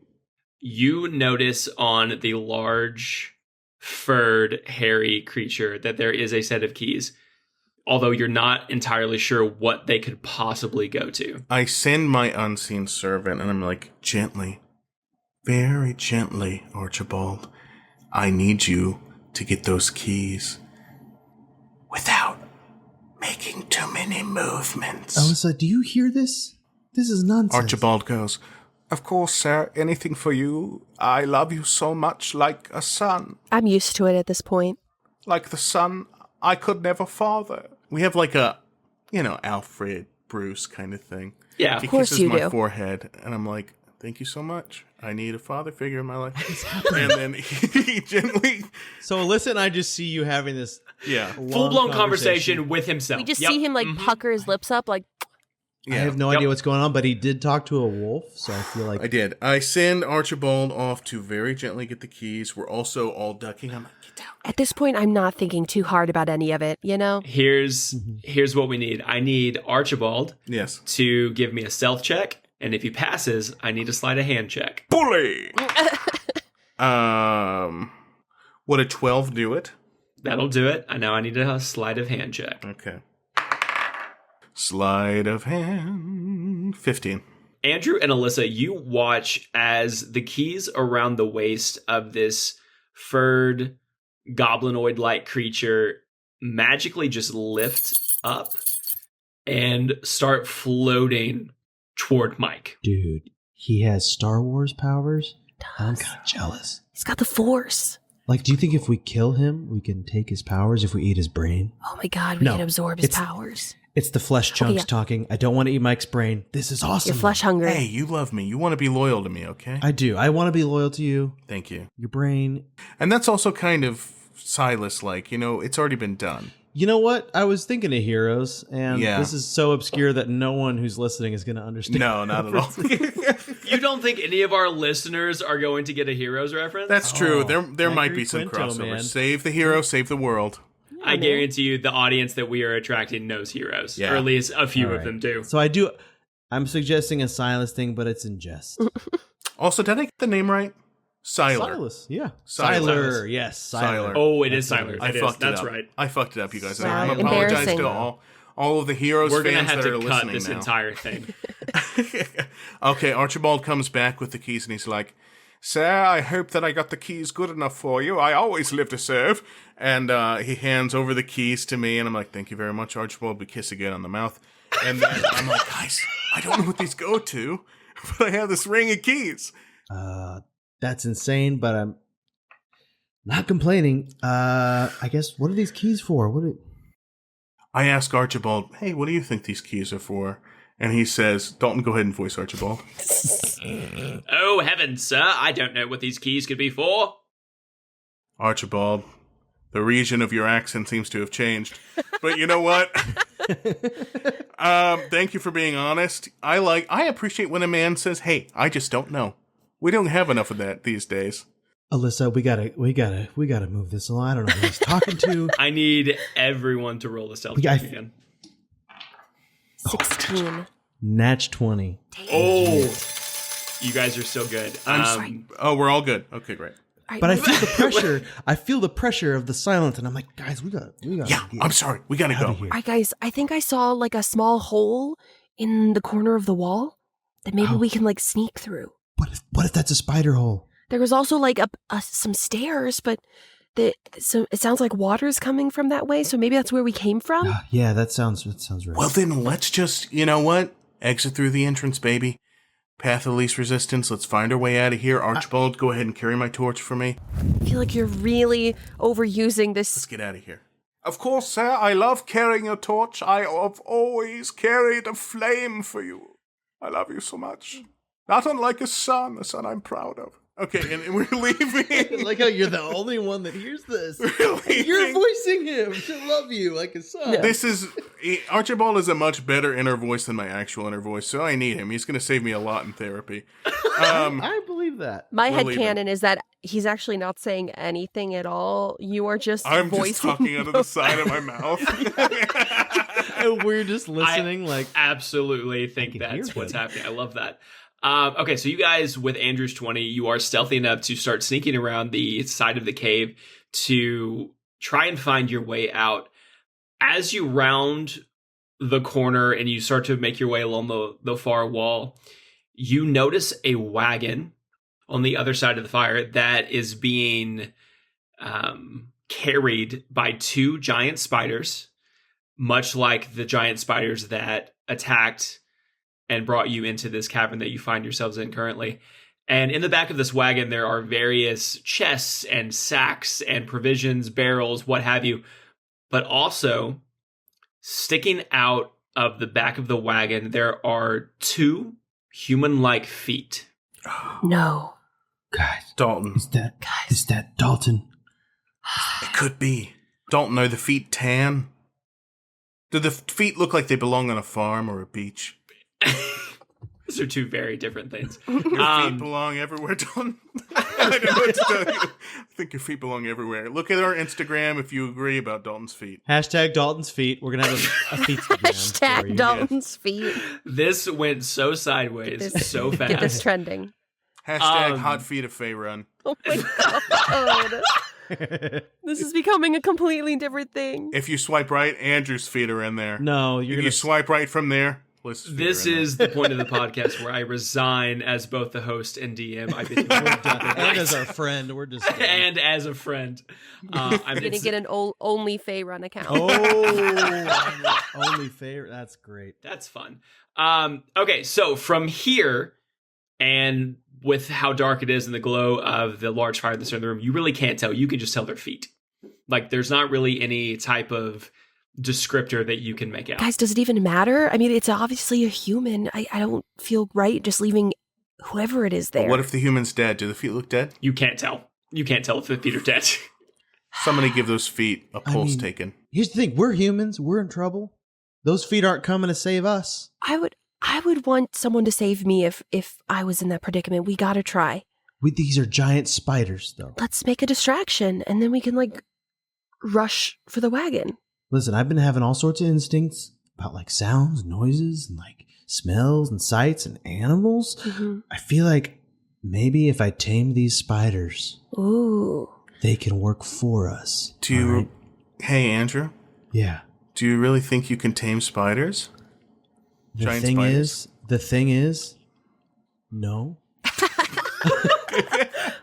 You notice on the large, furred, hairy creature that there is a set of keys, although you're not entirely sure what they could possibly go to. I send my unseen servant, and I'm like, gently, very gently, Archibald, I need you to get those keys without making too many movements. Alyssa, do you hear this? This is nonsense. Archibald goes, of course, sir, anything for you. I love you so much, like a son. I'm used to it at this point. Like the son I could never father. We have like a, Alfred, Bruce kind of thing. Yeah. He Of course kisses you my do. forehead, and I'm like, thank you so much. I need a father figure in my life. And then he gently, So Alyssa and I just see you having this long Full-blown conversation with himself. We just Yep. see him like pucker his lips up, like, I have no idea what's going on, but he did talk to a wolf, so I feel like I did. I send Archibald off to very gently get the keys. We're also all ducking. I'm like, get down. at this point, I'm not thinking too hard about any of it, you know? Here's what we need. I need Archibald Yes. to give me a stealth check, and if he passes, I need to slide a hand check. Bully! Would a 12 do it? That'll do it. I know I need a sleight of hand check. Okay. Sleight of hand. 15. Andrew and Alyssa, you watch as the keys around the waist of this furred, goblinoid-like creature magically just lift up and start floating toward Mike. dude, he has Star Wars powers. I'm kind of jealous. He's got the force. Like, do you think if we kill him, we can take his powers if we eat his brain? Oh my god, we No, can absorb his it's- powers. It's the flesh chunks yeah. talking. I don't want to eat Mike's brain. This is awesome. You're flesh hungry. Hey, you love me. You want to be loyal to me, okay? I do. I want to be loyal to you. Thank you. Your brain. And that's also kind of Silas-like. It's already been done. You know what? I was thinking of Heroes, and Yeah. this is so obscure that no one who's listening is going to understand. No, not at all. You don't think any of our listeners are going to get a Heroes reference? That's true. There Zachary might be some Quinto, crossovers. man. Save the hero, save the world. I guarantee you the audience that we are attracting knows Heroes. Yeah. Or at least a few All of right. them do. So I'm suggesting a Silas thing, but it's in jest. Also, did I get the name right? Siler. Silas, yeah. Silas. Siler, yes. Siler. Oh, it is That's Siler. I It is. fucked it That's up. right. I fucked it up, you guys. Wow, I apologize embarrassing. to all of the Heroes We're going to fans have that are to cut listening this now. entire thing. Okay, Archibald comes back with the keys and he's like, Sir, I hope that I got the keys good enough for you. I always live to serve. And he hands over the keys to me, and I'm like, thank you very much, Archibald. We kiss again on the mouth. And then I'm like, guys, I don't know what these go to, but I have this ring of keys. That's insane, but I'm not complaining. I guess, what are these keys for? I ask Archibald, hey, what do you think these keys are for? And he says, Dalton, go ahead and voice Archibald. Oh, heavens, sir. I don't know what these keys could be for. Archibald, the region of your accent seems to have changed. But you know what? Thank you for being honest. I appreciate when a man says, hey, I just don't know. We don't have enough of that these days. Alyssa, we gotta move this along. I don't know who he's talking to. I need everyone to roll the stealth check again. 16. Natch 20. Oh, you guys are so good. We're all good. Okay, great. But I feel the pressure. I feel the pressure of the silence, and I'm like, guys, we got. Yeah, I'm sorry. We gotta go. All right, guys. I think I saw like a small hole in the corner of the wall that maybe we can like sneak through. What if that's a spider hole? There was also like some stairs, but it sounds like water's coming from that way. So maybe that's where we came from. Yeah, that sounds right. Well, then let's just, you know what? Exit through the entrance, baby. Path of least resistance. Let's find our way out of here. Archibald, go ahead and carry my torch for me. I feel like you're really overusing this. Let's get out of here. Of course, sir. I love carrying a torch. I have always carried a flame for you. I love you so much. Not unlike a son I'm proud of. Okay, and we're leaving. Like how you're the only one that hears this. Really? You're voicing him to love you like a son. No. Archibald is a much better inner voice than my actual inner voice, so I need him. He's going to save me a lot in therapy. I believe that. My headcanon is that he's actually not saying anything at all. You are just I'm voicing just talking out of the side of my mouth. And we're just listening. I absolutely think that's what's happening. I love that. Okay, so you guys with Andrew's 20, you are stealthy enough to start sneaking around the side of the cave to try and find your way out. As you round the corner and you start to make your way along the far wall, you notice a wagon on the other side of the fire that is being carried by two giant spiders, much like the giant spiders that attacked and brought you into this cavern that you find yourselves in currently. And in the back of this wagon, there are various chests and sacks and provisions, barrels, what have you. But also, sticking out of the back of the wagon, there are two human-like feet. No. Guys, Dalton. Is that Dalton? It could be. Dalton, are the feet tan? Do the feet look like they belong on a farm or a beach? Those are two very different things. Your feet belong everywhere, Dalton. I don't know what to tell you. I think your feet belong everywhere. Look at our Instagram if you agree about Dalton's feet. Hashtag Dalton's feet. We're going to have a feet Hashtag Dalton's feet. This went so sideways, so fast. Get this trending. Hashtag hot feet of Faye Run. Oh my God. This is becoming a completely different thing. If you swipe right, Andrew's feet are in there. No, if you swipe right from there, this is the point of the podcast where I resign as both the host and DM. I've been and as our friend, we're just and as a friend. I'm gonna get an only Faye Run account. Oh, only Faye. That's great. That's fun. Okay, so from here, and with how dark it is in the glow of the large fire that's in the room, you really can't tell. You can just tell their feet. Like there's not really any type of descriptor that you can make out. Guys, does it even matter? I mean, it's obviously a human. I don't feel right just leaving whoever it is there. But what if the human's dead? Do the feet look dead? You can't tell. You can't tell if the feet are dead. Somebody give those feet a pulse taken. Here's the thing. We're humans. We're in trouble. Those feet aren't coming to save us. I would want someone to save me if I was in that predicament. We gotta try. These are giant spiders, though. Let's make a distraction, and then we can, like, rush for the wagon. Listen, I've been having all sorts of instincts about, like, sounds, noises, and, like, smells and sights and animals. Mm-hmm. I feel like maybe if I tame these spiders, they can work for us. Hey, Andrew? Yeah. Do you really think you can tame spiders? The thing is, no.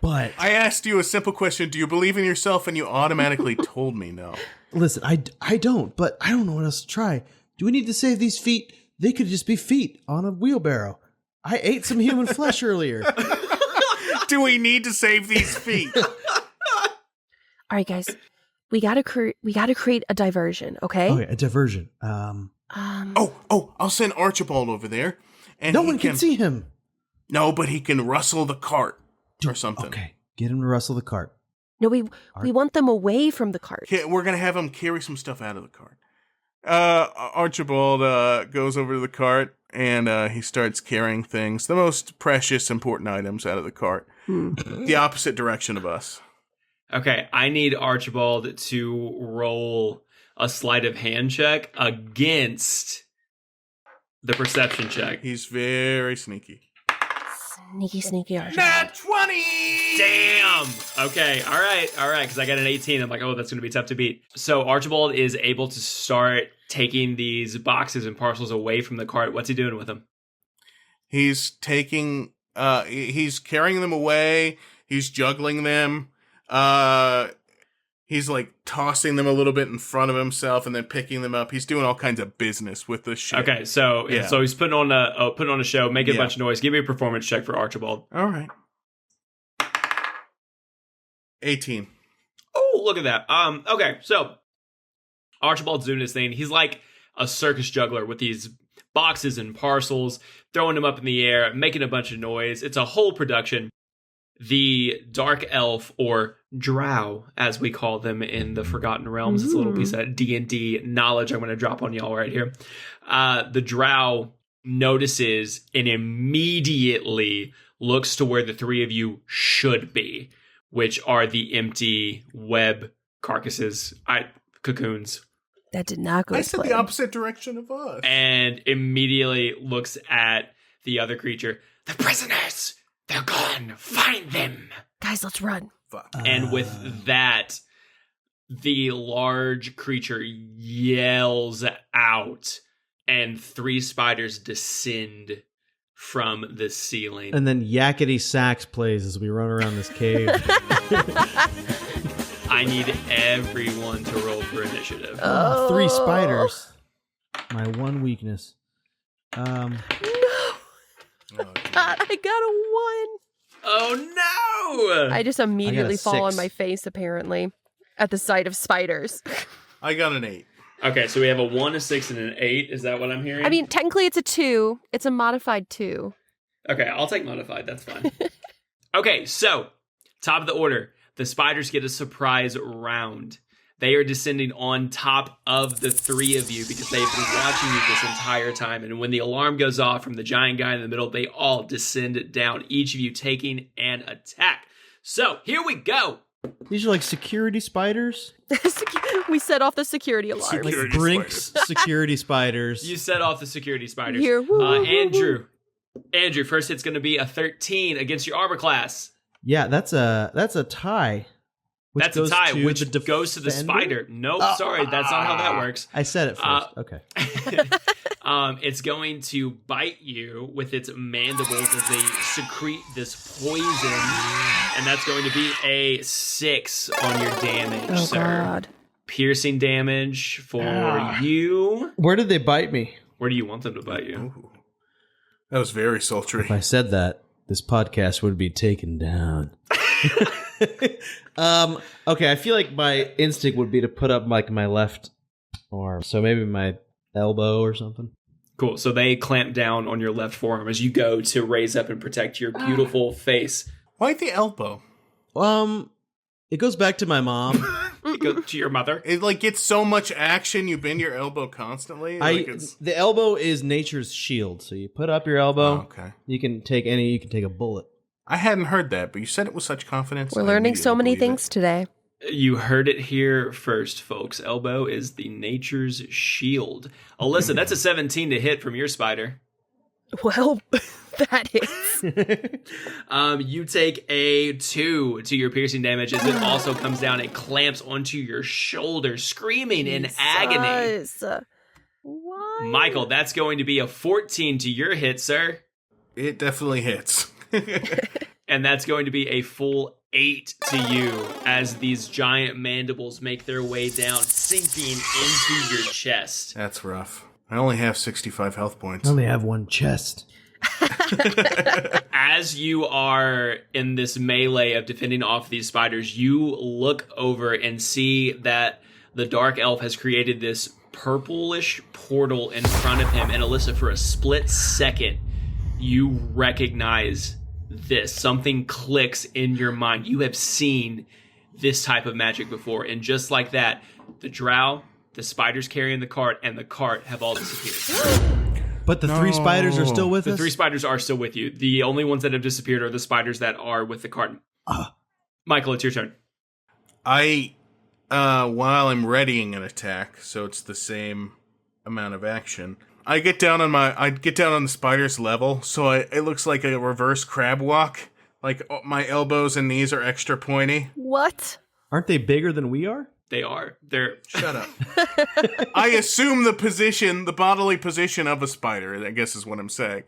But I asked you a simple question. Do you believe in yourself? And you automatically told me no. Listen, I don't, but I don't know what else to try. Do we need to save these feet? They could just be feet on a wheelbarrow. I ate some human flesh earlier. Do we need to save these feet? All right, guys. We gotta create a diversion, okay? Okay, a diversion. I'll send Archibald over there. And no one can see him. No, but he can rustle the cart or something. Okay, get him to rustle the cart. No, we want them away from the cart. We're going to have him carry some stuff out of the cart. Archibald goes over to the cart and he starts carrying things, the most precious, important items out of the cart, the opposite direction of us. Okay, I need Archibald to roll a sleight of hand check against the perception check. He's very sneaky. Sneaky Archibald. Nat 20! Damn! Okay, all right, because I got an 18. I'm like, oh, that's going to be tough to beat. So Archibald is able to start taking these boxes and parcels away from the cart. What's he doing with them? He's taking, he's carrying them away. He's juggling them. He's like tossing them a little bit in front of himself and then picking them up. He's doing all kinds of business with this shit. Okay, so he's putting on a show, making a bunch of noise. Give me a performance check for Archibald. All right. 18. Oh, look at that. Okay, so Archibald's doing his thing. He's like a circus juggler with these boxes and parcels, throwing them up in the air, making a bunch of noise. It's a whole production. The dark elf, or drow, as we call them in the Forgotten Realms. It's a little piece of D&D knowledge I'm going to drop on y'all right here. The drow notices and immediately looks to where the three of you should be, which are the empty web carcasses, cocoons. That did not go I as said planned. the opposite direction of us. And immediately looks at the other creature. The prisoners! They're gone! Find them! Guys, let's run. Fuck. And with that, the large creature yells out, and 3 spiders descend from the ceiling. And then yakety sax plays as we run around this cave. I need everyone to roll for initiative. 3 spiders. My one weakness. No. God, I got a 1. Oh no! I just immediately fall on 6. my face, apparently, at the sight of spiders. I got an 8. Okay, so we have a 1, a 6, and an 8. Is that what I'm hearing? I mean, technically it's a 2. It's a modified 2. Okay, I'll take modified. That's fine. Okay, so top of the order. The spiders get a surprise round. They are descending on top of the 3 of you because they've been watching you this entire time. And when the alarm goes off from the giant guy in the middle, they all descend down, each of you taking an attack. So here we go. These are like security spiders? We set off the security alarm. Like Security Brink's security spiders. You set off the security spiders. Here, woo, woo, woo, Andrew, first hit's going to be a 13 against your armor class. Yeah, that's a tie. That's a tie, which goes to the defender? spider. Nope, sorry, that's not how that works. I said it first. Okay. It's going to bite you with its mandibles as they secrete this poison, and that's going to be a 6 on your damage, Oh, sir. God. Piercing damage for you. Where did they bite me? Where do you want them to bite you? Ooh. That was very sultry. If I said that, this podcast would be taken down. Okay, I feel like my instinct would be to put up like my left arm, so maybe my elbow or something. Cool. So they clamp down on your left forearm as you go to raise up and protect your beautiful face. Why the elbow? It goes back to my mom. You go to your mother. It like gets so much action, you bend your elbow constantly. The elbow is nature's shield, so you put up your elbow. Oh, okay. You can take a bullet. I hadn't heard that, but you said it with such confidence. We're I learning so many immediately believe things today. You heard it here first, folks. Elbow is the nature's shield. Alissa, that's a 17 to hit from your spider. Well, that is. You take a 2 to your piercing damage as it also comes down and clamps onto your shoulder, screaming in agony. Jesus. Why? Michael, that's going to be a 14 to your hit, sir. It definitely hits. And that's going to be a full 8 to you as these giant mandibles make their way down, sinking into your chest. That's rough. I only have 65 health points. I only have one chest. As you are in this melee of defending off these spiders, you look over and see that the dark elf has created this purplish portal in front of him. And Alissa, for a split second, you recognize this. Something clicks in your mind. You have seen this type of magic before. And just like that, the drow, the spiders carrying the cart, and the cart have all disappeared. But the 3 spiders are still with us? The 3 spiders are still with you. The only ones that have disappeared are the spiders that are with the cart. Michael, it's your turn. While I'm readying an attack, so it's the same amount of action, I get down on the spider's level, so it looks like a reverse crab walk. Like, my elbows and knees are extra pointy. What? Aren't they bigger than we are? They are. They're... Shut up. I assume the bodily position of a spider, I guess is what I'm saying.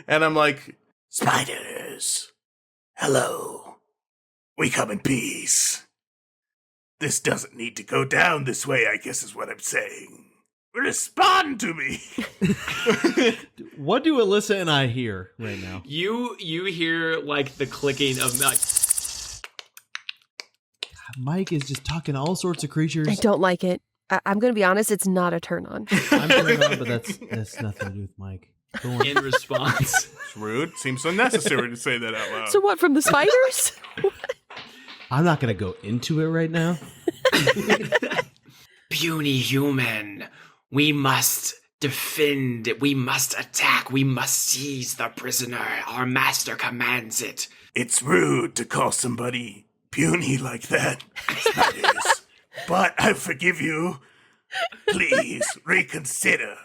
And I'm like, spiders, hello. We come in peace. This doesn't need to go down this way, I guess is what I'm saying. Respond to me. What do Alissa and I hear right now? You hear like the clicking of like... Mike is just talking to all sorts of creatures. I don't like it. I'm going to be honest, it's not a turn on. I'm turning on, but that's nothing to do with Mike. Go on. In response. It's rude. Seems unnecessary to say that out loud. So what, from the spiders? I'm not going to go into it right now. Puny human, we must defend, we must attack, we must seize the prisoner. Our master commands it. It's rude to call somebody puny like that, spiders. But I forgive you. Please reconsider.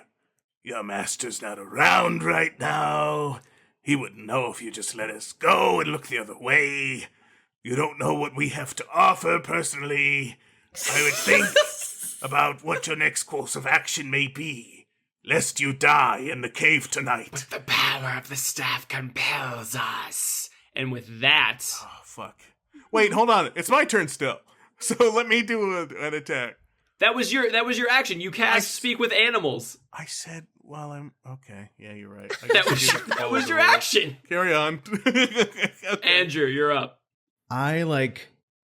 Your master's not around right now. He wouldn't know if you just let us go and look the other way. You don't know what we have to offer personally. I would think about what your next course of action may be, lest you die in the cave tonight. But the power of the staff compels us. And with that... Oh, fuck. Wait, hold on. It's my turn still. So let me do an attack. That was your action. You cast Speak with Animals. I said while I'm... Okay, yeah, you're right. That was your action. Carry on. Okay. Andrew, you're up. I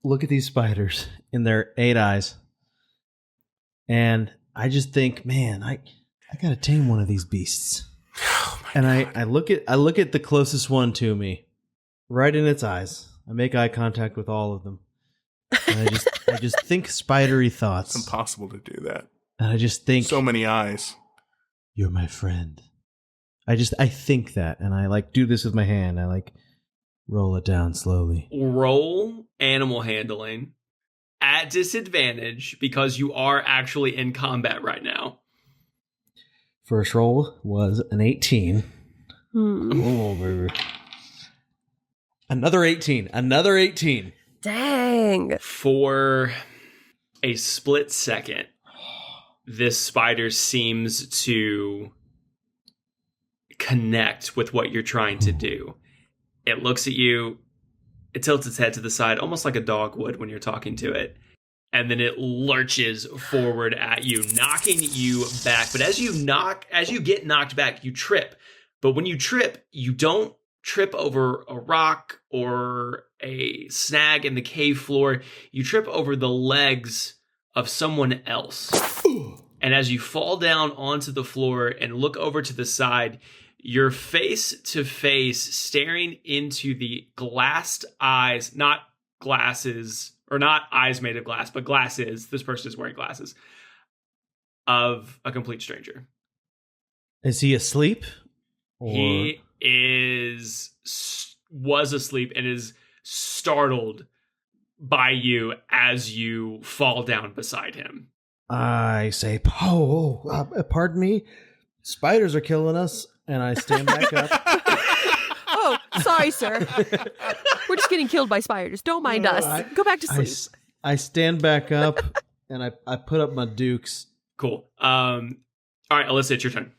look at these spiders in their 8 eyes, and I just think, man, I gotta tame one of these beasts. Oh my And God. I look at the closest one to me, right in its eyes. I make eye contact with all of them, and I just think spidery thoughts. It's impossible to do that. And I just think, So many eyes. you're my friend. I think that, and I do this with my hand. I roll it down slowly. Roll animal handling at disadvantage because you are actually in combat right now. First roll was an 18. Oh, baby. Another 18. Another 18. Dang. For a split second, this spider seems to connect with what you're trying to do. It looks at you, it tilts its head to the side, almost like a dog would when you're talking to it. And then it lurches forward at you, knocking you back. But as you get knocked back, you trip. But when you trip, you don't trip over a rock or a snag in the cave floor. You trip over the legs of someone else. And as you fall down onto the floor and look over to the side, you're face to face staring into the glassed eyes, not glasses, or not eyes made of glass, but glasses. This person is wearing glasses of a complete stranger. Is he asleep? Or... He was asleep and is startled by you as you fall down beside him. I say, pardon me. Spiders are killing us. And I stand back up. Oh, sorry, sir. We're just getting killed by spiders. Don't mind us. Go back to sleep. I stand back up and I put up my dukes. Cool. All right, Alissa, it's your turn.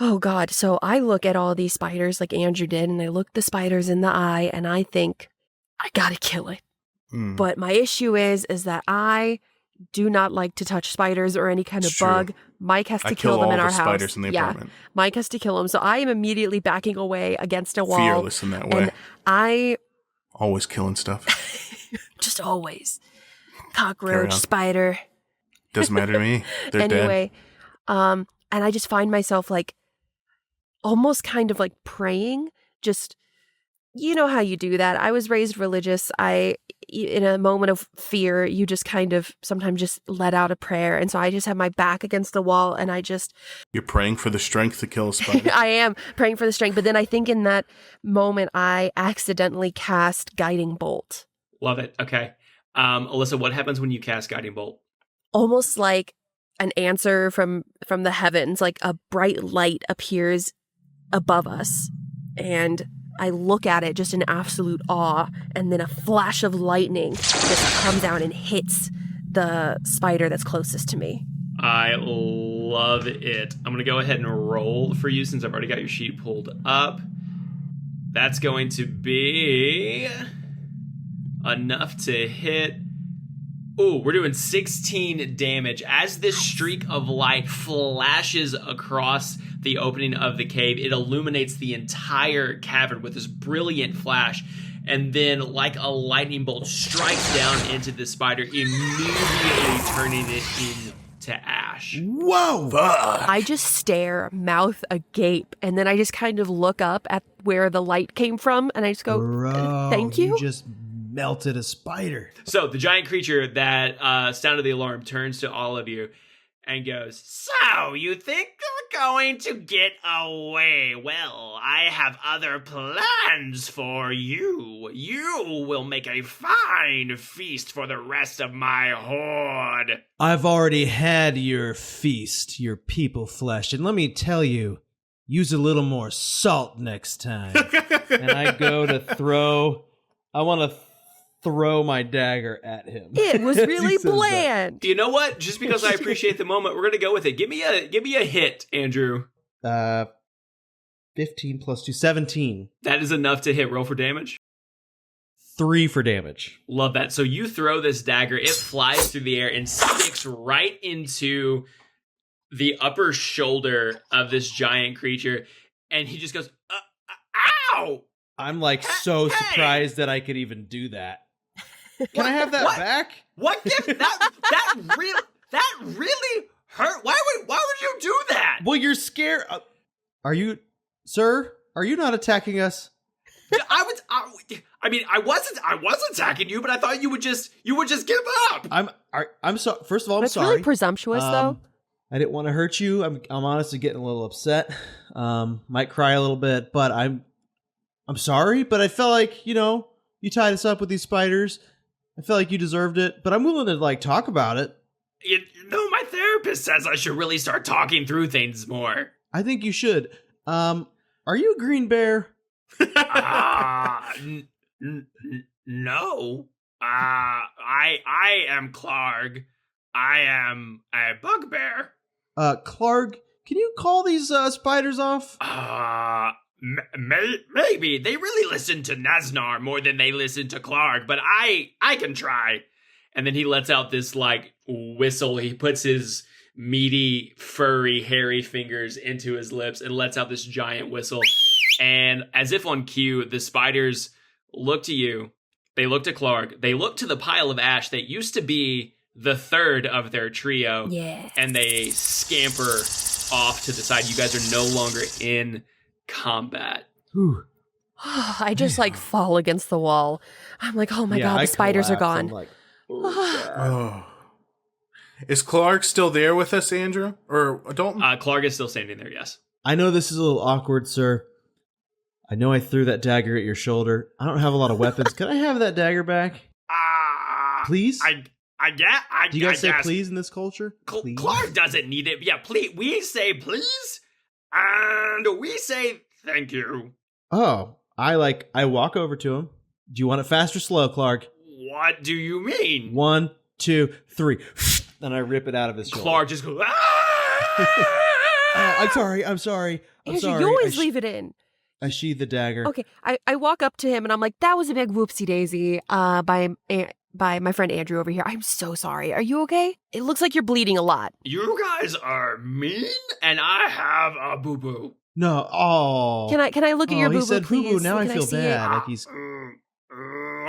Oh, God. So I look at all these spiders like Andrew did, and I look the spiders in the eye, and I think, I gotta kill it. But my issue is that I do not like to touch spiders or any kind of bug. Mike has to kill them in our house. Spiders in the apartment. Mike has to kill them. So I am immediately backing away against a wall. Fearless in that way. And I... Always killing stuff. Just always. Cockroach, spider. Doesn't matter to me. They're anyway, and I just find myself almost kind of praying, just you know how you do that. I was raised religious. In a moment of fear, you just kind of sometimes just let out a prayer. And so I just have my back against the wall and You're praying for the strength to kill a spider? I am praying for the strength. But then I think in that moment, I accidentally cast Guiding Bolt. Love it. Okay. Alissa, what happens when you cast Guiding Bolt? Almost like an answer from the heavens, like a bright light appears above us. And I look at it just in absolute awe, and then a flash of lightning just comes out and hits the spider that's closest to me. I love it. I'm going to go ahead and roll for you since I've already got your sheet pulled up. That's going to be enough to hit. Ooh, we're doing 16 damage. As this streak of light flashes across the opening of the cave, it illuminates the entire cavern with this brilliant flash, and then, like a lightning bolt, strikes down into the spider, immediately turning it into ash. Whoa! I just stare, mouth agape, and then I just kind of look up at where the light came from, and I just go, Bro, thank you? You just melted a spider. So the giant creature that sounded the alarm turns to all of you and goes, "So, you think you're going to get away? Well, I have other plans for you. You will make a fine feast for the rest of my horde." I've already had your feast, your people flesh, and let me tell you, use a little more salt next time. And I go to I want to throw my dagger at him. It was really bland. You know what? Just because I appreciate the moment, we're gonna go with it. Give me a hit, Andrew. 15 plus 2, 17. That is enough to hit. Roll for damage. 3 for damage. Love that. So you throw this dagger, it flies through the air and sticks right into the upper shoulder of this giant creature, and he just goes, ow! I'm like so surprised that I could even do that. Can I have that back? What gift? That really hurt. Why would you do that? Well, you're scared. Are you, sir? Are you not attacking us? I wasn't attacking you, but I thought you would just give up. I'm sorry. First of all, I'm That's sorry. really presumptuous, though. I didn't want to hurt you. I'm honestly getting a little upset. Might cry a little bit, but I'm sorry. But I felt like, you tied us up with these spiders. I felt like you deserved it, but I'm willing to talk about it. My therapist says I should really start talking through things more. I think you should. Are you a green bear? No. I am Clark. I am a bugbear. Clark, can you call these spiders off? Maybe. They really listen to Naznar more than they listen to Clark, but I can try. And then he lets out this, whistle. He puts his meaty, furry, hairy fingers into his lips and lets out this giant whistle. And as if on cue, the spiders look to you. They look to Clark. They look to the pile of ash that used to be the third of their trio. Yeah. And they scamper off to the side. You guys are no longer in combat. Whew. I just fall against the wall. I'm like, oh my God, the spiders are gone. I'm like, oh. Is Clark still there with us, Andrew? Or Dalton? Clark is still standing there, yes. I know this is a little awkward, sir. I know I threw that dagger at your shoulder. I don't have a lot of weapons. Can I have that dagger back? Please? Do you guys say please in this culture? Please? Clark doesn't need it. Yeah, please. We say please, and we say thank you. Oh, I walk over to him. Do you want it fast or slow, Clark? What do you mean? 1, 2, 3. And I rip it out of his shoulder. Clark just goes, ah! I'm sorry. Andrew, you always leave it in. I sheathe the dagger. Okay, I walk up to him and I'm like, that was a big whoopsie daisy by my friend Andrew over here. I'm so sorry. Are you okay? It looks like you're bleeding a lot. You guys are mean, and I have a boo-boo. No, oh. Can I look at your boo-boo, he said please? boo-boo. Now I feel bad.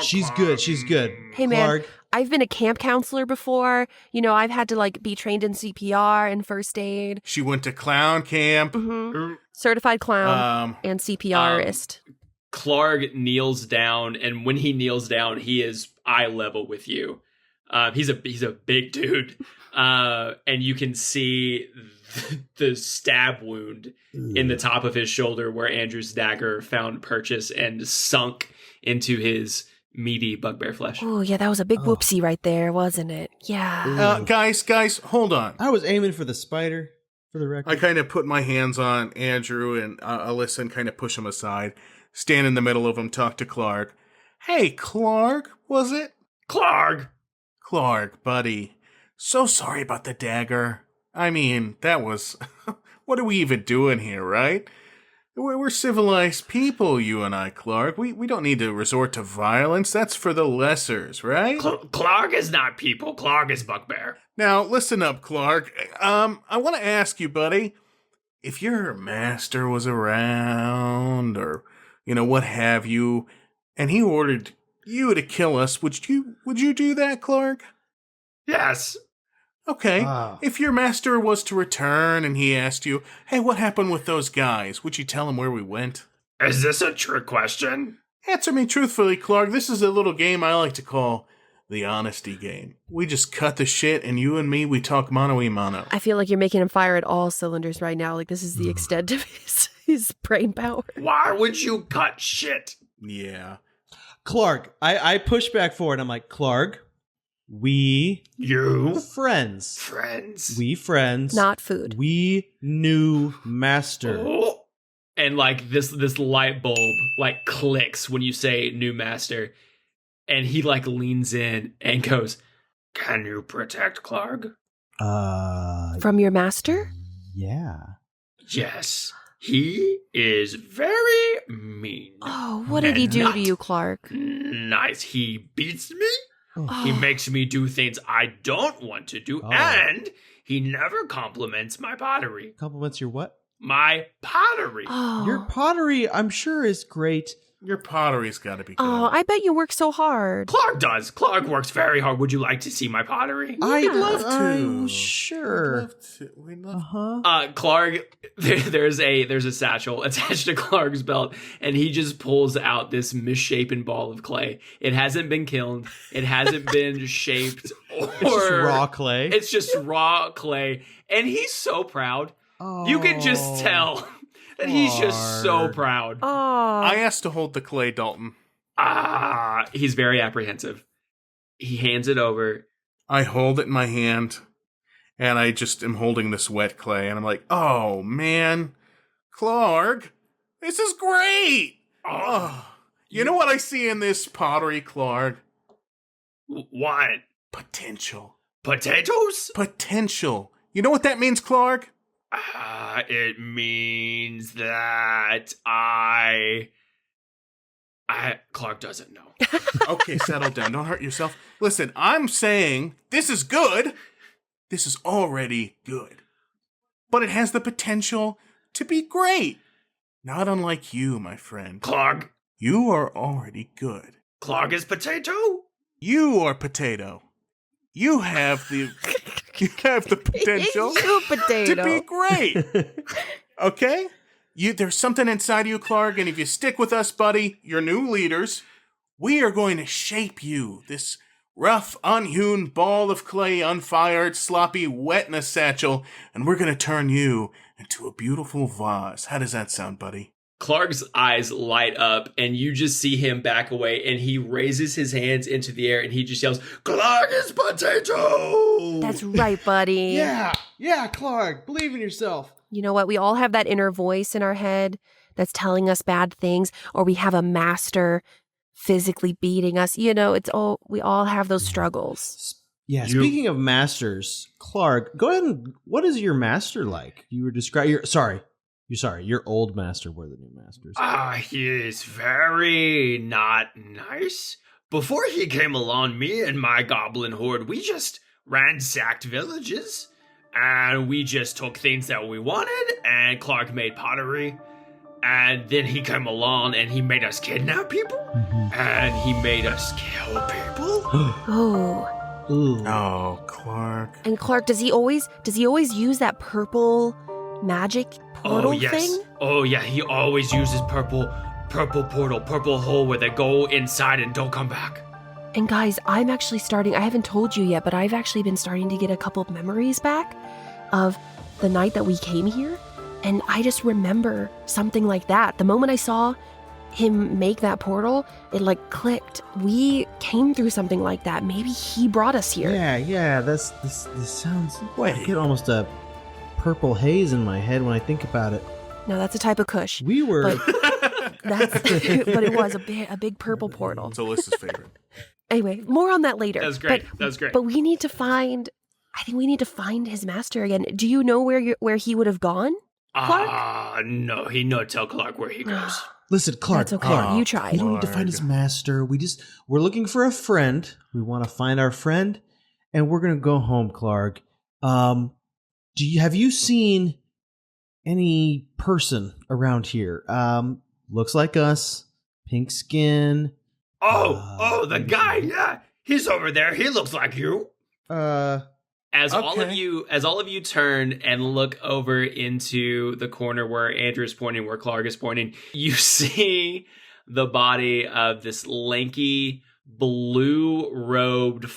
She's good. She's good. Hey, man. Clark. I've been a camp counselor before. I've had to be trained in CPR and first aid. She went to clown camp. Mm-hmm. Certified clown and CPRist. Clark kneels down, and when he kneels down, he is eye level with you. He's a big dude, and you can see the stab wound in the top of his shoulder where Andrew's dagger found purchase and sunk into his meaty bugbear flesh. Oh, yeah, that was a big whoopsie right there, wasn't it? Yeah. Guys, hold on. I was aiming for the spider, for the record. I kind of put my hands on Andrew and Alissa and kind of push him aside. Stand in the middle of them, talk to Clark. Hey, Clark, was it? Clark, buddy. So sorry about the dagger. I mean, that was... what are we even doing here, right? We're civilized people, you and I, Clark. We don't need to resort to violence. That's for the lessers, right? Clark is not people. Clark is bugbear. Now, listen up, Clark. I want to ask you, buddy, if your master was around or, what have you, and he ordered you to kill us, would you do that, Clark? Yes. Okay. If your master was to return and he asked you, hey, what happened with those guys? Would you tell him where we went? Is this a trick question? Answer me truthfully, Clark. This is a little game I like to call the honesty game. We just cut the shit, and you and me, we talk mano-y-mano. I feel like you're making him fire at all cylinders right now. Like, this is the extent of his brain power. Why would you cut shit? Yeah. Clark, I push back forward. I'm like, Clark, You? friends. Friends? We friends. Not food. We new master. Oh. and like this light bulb like clicks when you say new master, and he like leans in and goes, Can you protect Clark? From your master? Yeah. Yes. He is very mean. Oh, what did he do to you, Clark? Nice. He beats me. Oh. He makes me do things I don't want to do. Oh. And he never compliments my pottery. Compliments your what? My pottery. Oh. Your pottery, I'm sure, is great. Your pottery's got to be good. Oh, I bet you work so hard. Clark does. Clark works very hard. Would you like to see my pottery? I'd love to. Sure. We'd love Uh-huh. Clark, there's a satchel attached to Clark's belt, and he just pulls out this misshapen ball of clay. It hasn't been kilned. It hasn't been shaped. Or, It's just raw clay. It's just raw clay. And he's so proud. You can just tell that he's just so proud. Oh. I asked to hold the clay, Dalton. He's very apprehensive. He hands it over. I hold it in my hand, and I just am holding this wet clay, and I'm like, oh, man. Clark, this is great. Oh. You know what I see in this pottery, Clark? What? Potential. Potatoes? Potential. You know what that means, Clark? It means that Clark doesn't know. Okay, settle down. Don't hurt yourself. Listen, I'm saying this is good. This is already good. But it has the potential to be great. Not unlike you, my friend. Clark. You are already good. Clark is potato? You are potato. You have the potential You potato. to be great. Okay? There's something inside you, Clark, and if you stick with us, buddy, your new leaders, we are going to shape you, this rough, unhewn ball of clay, unfired, sloppy, wet in a satchel, and we're going to turn you into a beautiful vase. How does that sound, buddy? Clark's eyes light up, and you just see him back away, and he raises his hands into the air, and he just yells, Clark is potato! That's right, buddy. Yeah, Clark, believe in yourself. You know what? We all have that inner voice in our head that's telling us bad things, or we have a master physically beating us. We all have those struggles. Yeah, speaking of masters, Clark, go ahead and, what is your master like? You were describing, your old master were the new masters. He is very not nice. Before he came along, me and my goblin horde, we just ransacked villages. And we just took things that we wanted, and Clark made pottery. And then he came along and he made us kidnap people. And he made us kill people. Oh. Ooh. Oh, Clark. And Clark, does he always use that purple magic portal thing? Oh, yeah, he always uses purple purple portal, purple hole where they go inside and don't come back. And guys, I'm actually I haven't told you yet, but I've actually been starting to get a couple of memories back of the night that we came here. And I just remember something like that. The moment I saw him make that portal, it like clicked. We came through something like that. Maybe he brought us here. Yeah, this sounds... Wait, I get almost a purple haze in my head when I think about it. No, that's a type of kush. We were... But it was a big purple portal. It's Alyssa's favorite. Anyway, more on that later. That's great. That's great. But we need to find... I think we need to find his master again. Do you know where he would have gone, Clark? No, he no tell Clark where he goes. Listen, Clark. That's okay. Clark, You tried. We don't need to find his master. We're looking for a friend. We want to find our friend, and we're gonna go home, Clark. Have you seen any person around here? Looks like us, pink skin. The guy. Yeah, he's over there. He looks like you. As all of you turn and look over into the corner where Andrew is pointing, where Clark is pointing, you see the body of this lanky, blue-robed,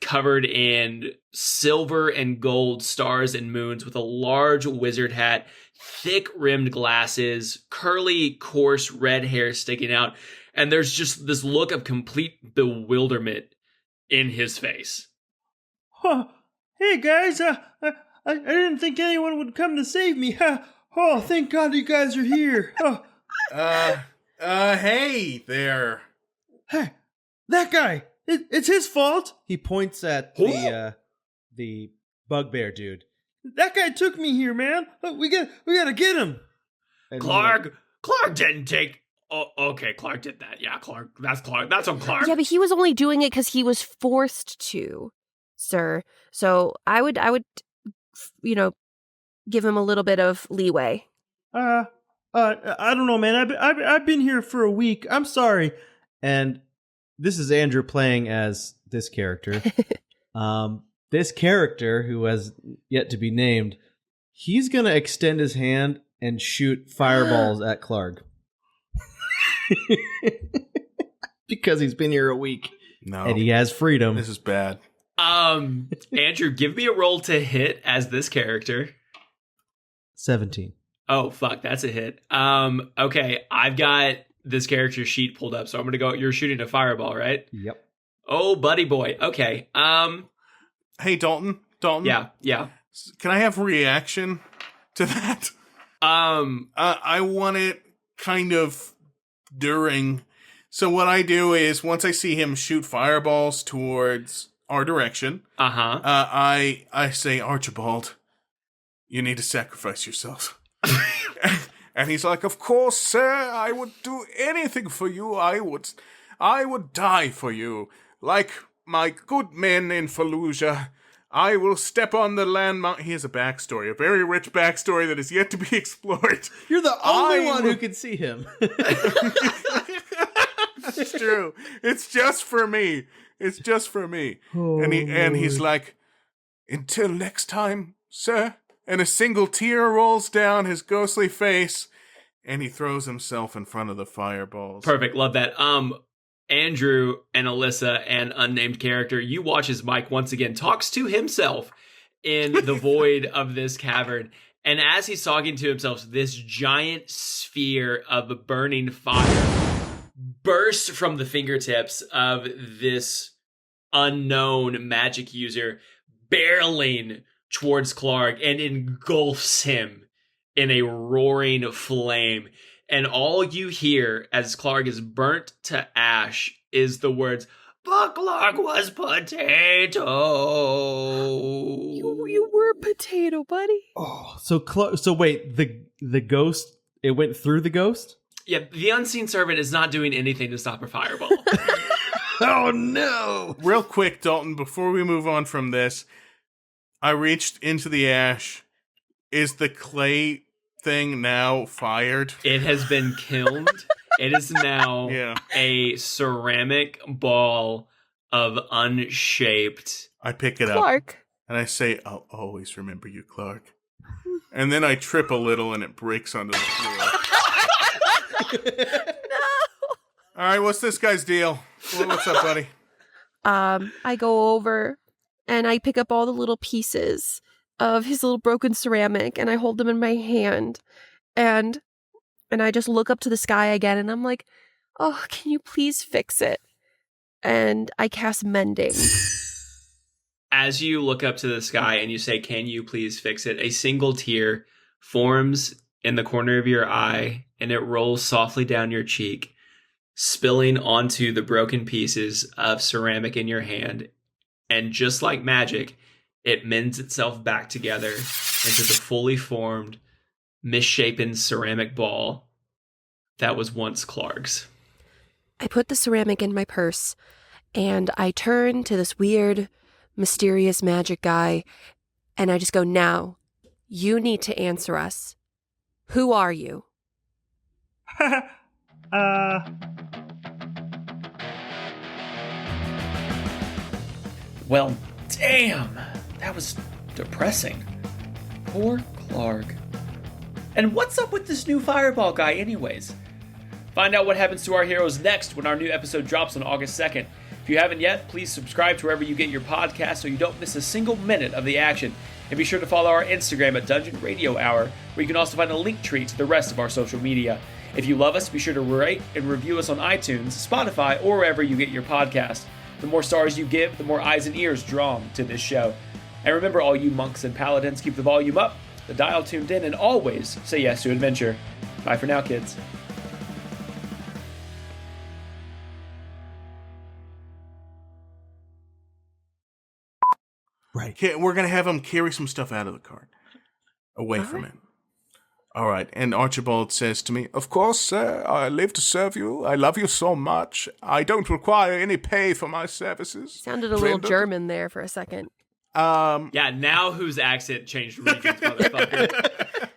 covered in silver and gold stars and moons with a large wizard hat, thick-rimmed glasses, curly, coarse red hair sticking out, and there's just this look of complete bewilderment in his face. Huh. Hey guys, I didn't think anyone would come to save me. Oh, thank God you guys are here. Hey there. Hey, that guy. It's his fault. He points at the bugbear dude. That guy took me here, man. We gotta get him. And Clark didn't take. Oh, okay, Clark did that. Yeah, Clark. That's Clark. That's on Clark. Yeah, but he was only doing it because he was forced to, sir. So I would, give him a little bit of leeway. I don't know, man. I've been here for a week. I'm sorry. And this is Andrew playing as this character. This character, who has yet to be named, he's gonna extend his hand and shoot fireballs at Clark. Because he's been here a week. No. And he has freedom. This is bad. Andrew, give me a roll to hit as this character. 17. Oh, fuck, that's a hit. Okay, I've got this character sheet pulled up, so I'm gonna go. You're shooting a fireball, right? Yep. Oh, buddy boy. Okay. Hey, Dalton. Yeah. Can I have a reaction to that? I want it kind of during. So what I do is once I see him shoot fireballs towards our direction, I say, Archibald, you need to sacrifice yourself. And he's like, of course, sir, I would do anything for you. I would die for you. Like my good men in Fallujah, I will step on the landmine. He has a backstory, a very rich backstory that is yet to be explored. You're the only one who can see him. It's true. It's just for me. Oh, and he's like, until next time, sir. And a single tear rolls down his ghostly face, and he throws himself in front of the fireballs. Perfect. Love that. Andrew and Alissa and unnamed character, you watch as Mike once again talks to himself in the void of this cavern. And as he's talking to himself, this giant sphere of burning fire bursts from the fingertips of this unknown magic user, barreling towards Clark and engulfs him in a roaring flame. And all you hear as Clark is burnt to ash is the words, "But Clark was potato." You were potato, buddy. Oh, so wait, the ghost, it went through the ghost? Yeah, the unseen servant is not doing anything to stop a fireball. Oh no! Real quick, Dalton, before we move on from this, I reached into the ash. Is the clay thing now fired? It has been kilned. It is now a ceramic ball of unshaped. I pick it Clark. up and I say, "I'll always remember you, Clark." And then I trip a little and it breaks onto the floor. right, what's this guy's deal? What's up, buddy? I go over and I pick up all the little pieces of his little broken ceramic and I hold them in my hand and I just look up to the sky again and I'm like, oh, can you please fix it? And I cast mending. As you look up to the sky and you say, can you please fix it? A single tear forms in the corner of your eye and it rolls softly down your cheek, spilling onto the broken pieces of ceramic in your hand. And just like magic, it mends itself back together into the fully formed, misshapen ceramic ball that was once Clark's. I put the ceramic in my purse and I turn to this weird, mysterious magic guy and I just go, now, you need to answer us. Who are you? Well, damn. That was depressing. Poor Clark. And what's up with this new fireball guy anyways? Find out what happens to our heroes next when our new episode drops on August 2nd. If you haven't yet, please subscribe to wherever you get your podcast so you don't miss a single minute of the action. And be sure to follow our Instagram at Dungeon Radio Hour, where you can also find a link tree to the rest of our social media. If you love us, be sure to rate and review us on iTunes, Spotify, or wherever you get your podcast. The more stars you give, the more eyes and ears drawn to this show. And remember, all you monks and paladins, keep the volume up, the dial tuned in, and always say yes to adventure. Bye for now, kids. Right. Okay, we're going to have him carry some stuff out of the cart. Away from him. All right. And Archibald says to me, "Of course, sir. I live to serve you. I love you so much. I don't require any pay for my services." Sounded a little German there for a second. Yeah, now whose accent changed regions, motherfucker?